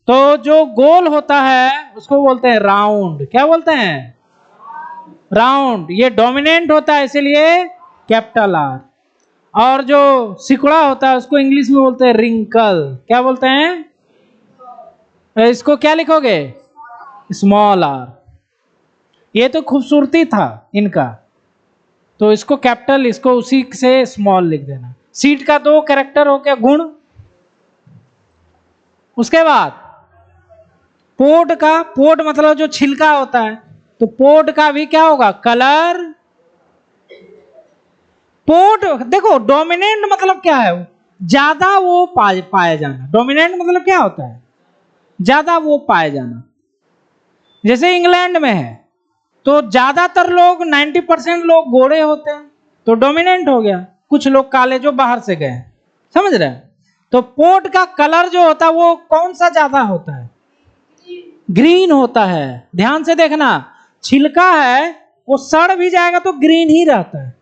तो जो गोल होता है उसको बोलते हैं राउंड। क्या बोलते हैं? राउंड। ये डोमिनेंट होता है इसीलिए कैपिटल आर। और जो सिकुड़ा होता है उसको इंग्लिश में बोलते हैं रिंकल। क्या बोलते हैं? इसको क्या लिखोगे? Small R. ये तो खूबसूरती था इनका, तो इसको कैपिटल, इसको उसी से स्मॉल लिख देना। सीड का 2 कैरेक्टर हो गया, गुण। उसके बाद पोड का, पोड मतलब जो छिलका होता है, तो पोड का भी क्या होगा? कलर। पोड देखो, डोमिनेंट मतलब क्या है? ज्यादा वो पाया जाना। डोमिनेंट मतलब क्या होता है? ज्यादा वो पाया जाना। जैसे इंग्लैंड में है तो ज्यादातर लोग 90% लोग गोरे होते हैं, तो डोमिनेंट हो गया। कुछ लोग काले जो बाहर से गए, समझ रहे हैं? तो पोट का कलर जो होता है वो कौन सा ज्यादा होता है? ग्रीन होता है। ध्यान से देखना, छिलका है वो सड़ भी जाएगा तो ग्रीन ही रहता है,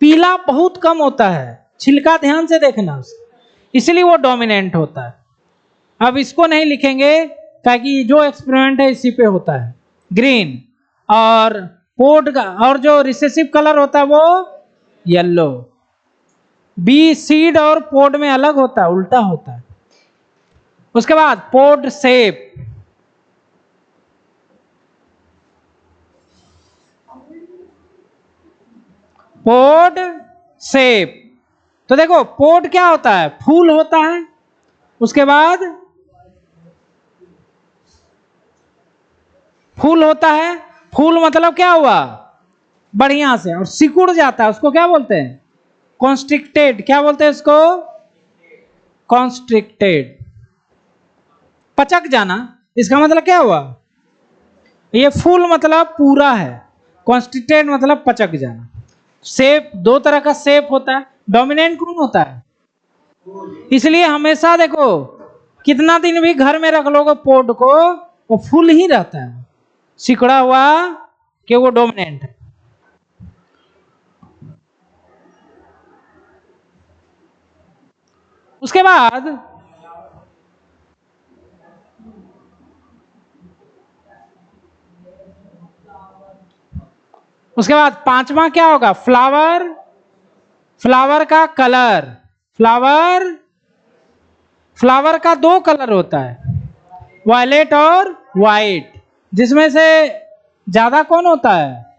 पीला बहुत कम होता है छिलका। ध्यान से देखना, इसलिए वो डोमिनेंट होता है। अब इसको नहीं लिखेंगे ताकि जो एक्सपेरिमेंट है इसी पे होता है। ग्रीन, और पोड का और जो रिसेसिव कलर होता है वो येलो। बी सीड और पोड में अलग होता है, उल्टा होता है। उसके बाद पोड शेप, पोड शेप। तो देखो पोड क्या होता है, फूल होता है। उसके बाद फूल होता है, फूल मतलब क्या हुआ, बढ़िया से, और सिकुड़ जाता है, उसको क्या बोलते हैं, कॉन्स्ट्रिक्टेड। क्या बोलते हैं इसको, कॉन्स्ट्रिक्टेड। पचक जाना, इसका मतलब क्या हुआ, ये फूल मतलब पूरा है, कॉन्स्ट्रिक्टेड मतलब पचक जाना। शेप, दो तरह का शेप होता है। डोमिनेंट कौन होता है, इसलिए हमेशा देखो कितना दिन भी घर में रख लोगे पोड को, वो फूल ही रहता है, सिकुड़ा हुआ, कि वो डोमिनेंट है। उसके बाद पांचवा क्या होगा, फ्लावर। फ्लावर का कलर, फ्लावर, फ्लावर का दो कलर होता है, वायलेट और वाइट, जिसमें से ज्यादा कौन होता है,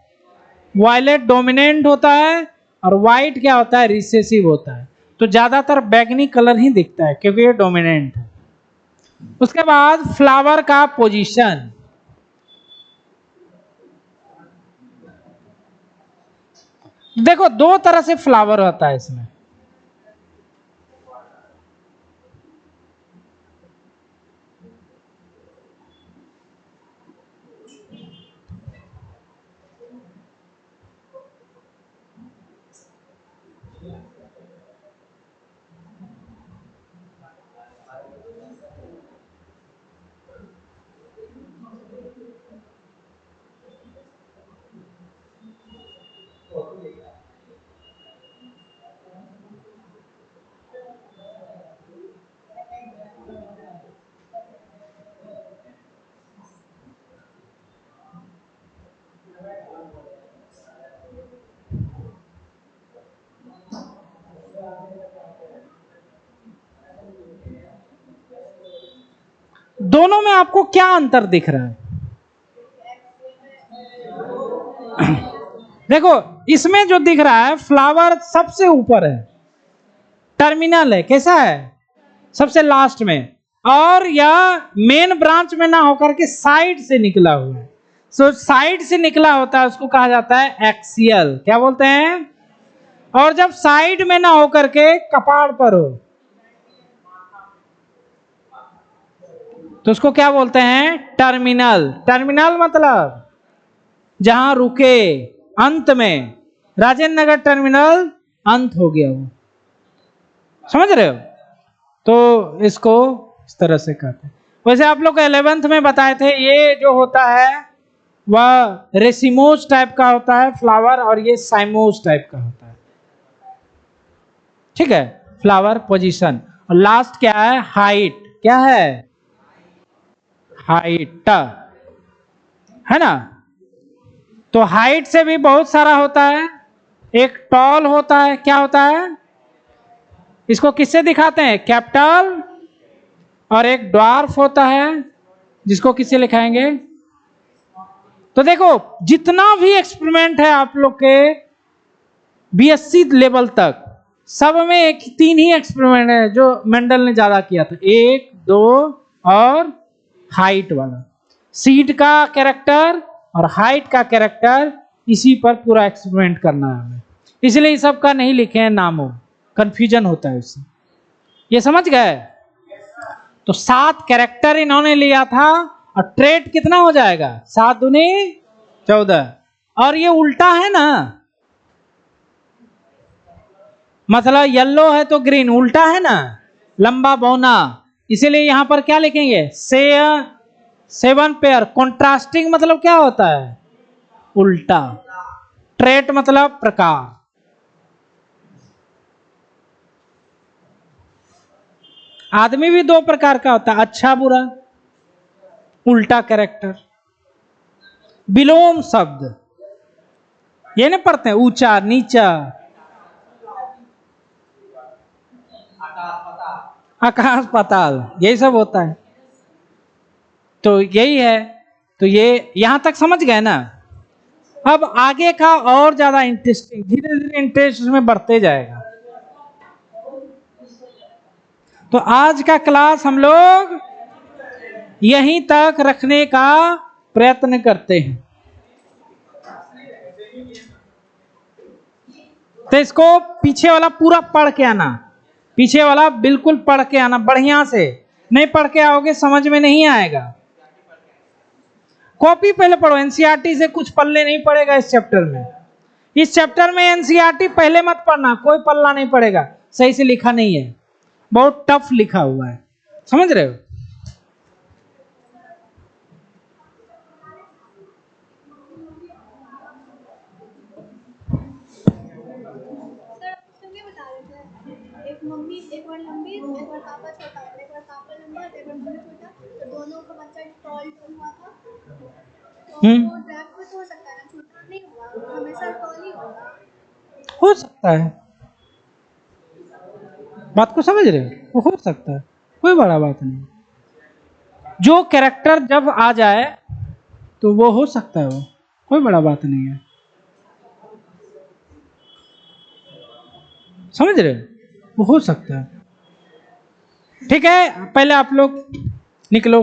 वायलेट डोमिनेंट होता है, और वाइट क्या होता है, रिसेसिव होता है। तो ज्यादातर बैगनी कलर ही दिखता है क्योंकि ये डोमिनेंट है। उसके बाद फ्लावर का पोजीशन, देखो दो तरह से फ्लावर होता है इसमें। दोनों में आपको क्या अंतर दिख रहा है, देखो इसमें जो दिख रहा है फ्लावर सबसे ऊपर है, टर्मिनल है, कैसा है, सबसे लास्ट में, और यह मेन ब्रांच में ना होकर के साइड से निकला हुआ है। सो साइड से निकला होता है उसको कहा जाता है एक्सियल, क्या बोलते हैं, और जब साइड में ना होकर के कपाड़ पर हो तो उसको क्या बोलते हैं, टर्मिनल। टर्मिनल मतलब जहां रुके, अंत में, राजेंद्र नगर टर्मिनल अंत हो गया वो, समझ रहे हो। तो इसको इस तरह से कहते हैं। वैसे आप लोग 11th में बताए थे, ये जो होता है वह रेसिमोज टाइप का होता है फ्लावर, और ये साइमोज टाइप का होता है, ठीक है। फ्लावर पोजीशन, और लास्ट क्या है, हाइट। क्या है, हाइट, है ना। तो हाइट से भी बहुत सारा होता है, एक टॉल होता है, क्या होता है, इसको किससे दिखाते हैं, कैपिटल, और एक ड्वार्फ होता है जिसको किससे लिखाएंगे। तो देखो जितना भी एक्सपेरिमेंट है आप लोग के बीएससी लेवल तक, सब में एक तीन ही एक्सपेरिमेंट है जो मेंडल ने ज्यादा किया था, 1, 2 और हाइट वाला। सीड का कैरेक्टर और हाइट का कैरेक्टर, इसी पर पूरा एक्सपेरिमेंट करना है हमें, इसलिए इस सब का नहीं लिखे हैं नामों, कंफ्यूजन होता है उससे, ये समझ गए। तो 7 कैरेक्टर इन्होंने लिया था, और ट्रेट कितना हो जाएगा, 7 दूनी 14, और ये उल्टा है ना, मतलब येलो है तो ग्रीन, उल्टा है ना, लंबा बौना, इसीलिए यहां पर क्या लिखेंगे, 7 पेयर। कॉन्ट्रास्टिंग मतलब क्या होता है, उल्टा। ट्रेट मतलब प्रकार। आदमी भी 2 प्रकार का होता है, अच्छा बुरा, उल्टा कैरेक्टर। विलोम शब्द, ये नहीं पढ़ते हैं, ऊंचा नीचा, आकाश पाताल, यही सब होता है। तो यही है। तो ये यहां तक समझ गए ना। अब आगे का और ज्यादा इंटरेस्टिंग, धीरे धीरे इंटरेस्ट इसमें बढ़ते जाएगा। तो आज का क्लास हम लोग यहीं तक रखने का प्रयत्न करते हैं। तो इसको पीछे वाला पूरा पढ़ के आना, पीछे वाला बिल्कुल पढ़ के आना बढ़िया से, नहीं पढ़ के आओगे समझ में नहीं आएगा। कॉपी पहले पढ़ो, एनसीईआरटी से कुछ पल्ले नहीं पड़ेगा इस चैप्टर में। इस चैप्टर में एनसीईआरटी पहले मत पढ़ना, कोई पल्ला नहीं पड़ेगा, सही से लिखा नहीं है, बहुत टफ लिखा हुआ है, समझ रहे हो। एक मम्मी एक बार लंबी, एक बार पापा छोटा, एक बार पापा लंबा, एक बार मम्मी छोटा, तो दोनों का बच्चा टॉल हुआ था। तो वो ड्रैग पे तो हो सकता है ना, छोटा नहीं होगा, हमेशा टॉल ही होगा। हो सकता है, बात को समझ रहे हो, वो हो सकता है, कोई बड़ा बात नहीं। जो कैरेक्टर जब आ जाए तो वो हो सकता है, वो कोई बड़ा बात नहीं है, समझ रहे हो, वो हो सकता है। ठीक है, पहले आप लोग निकलो।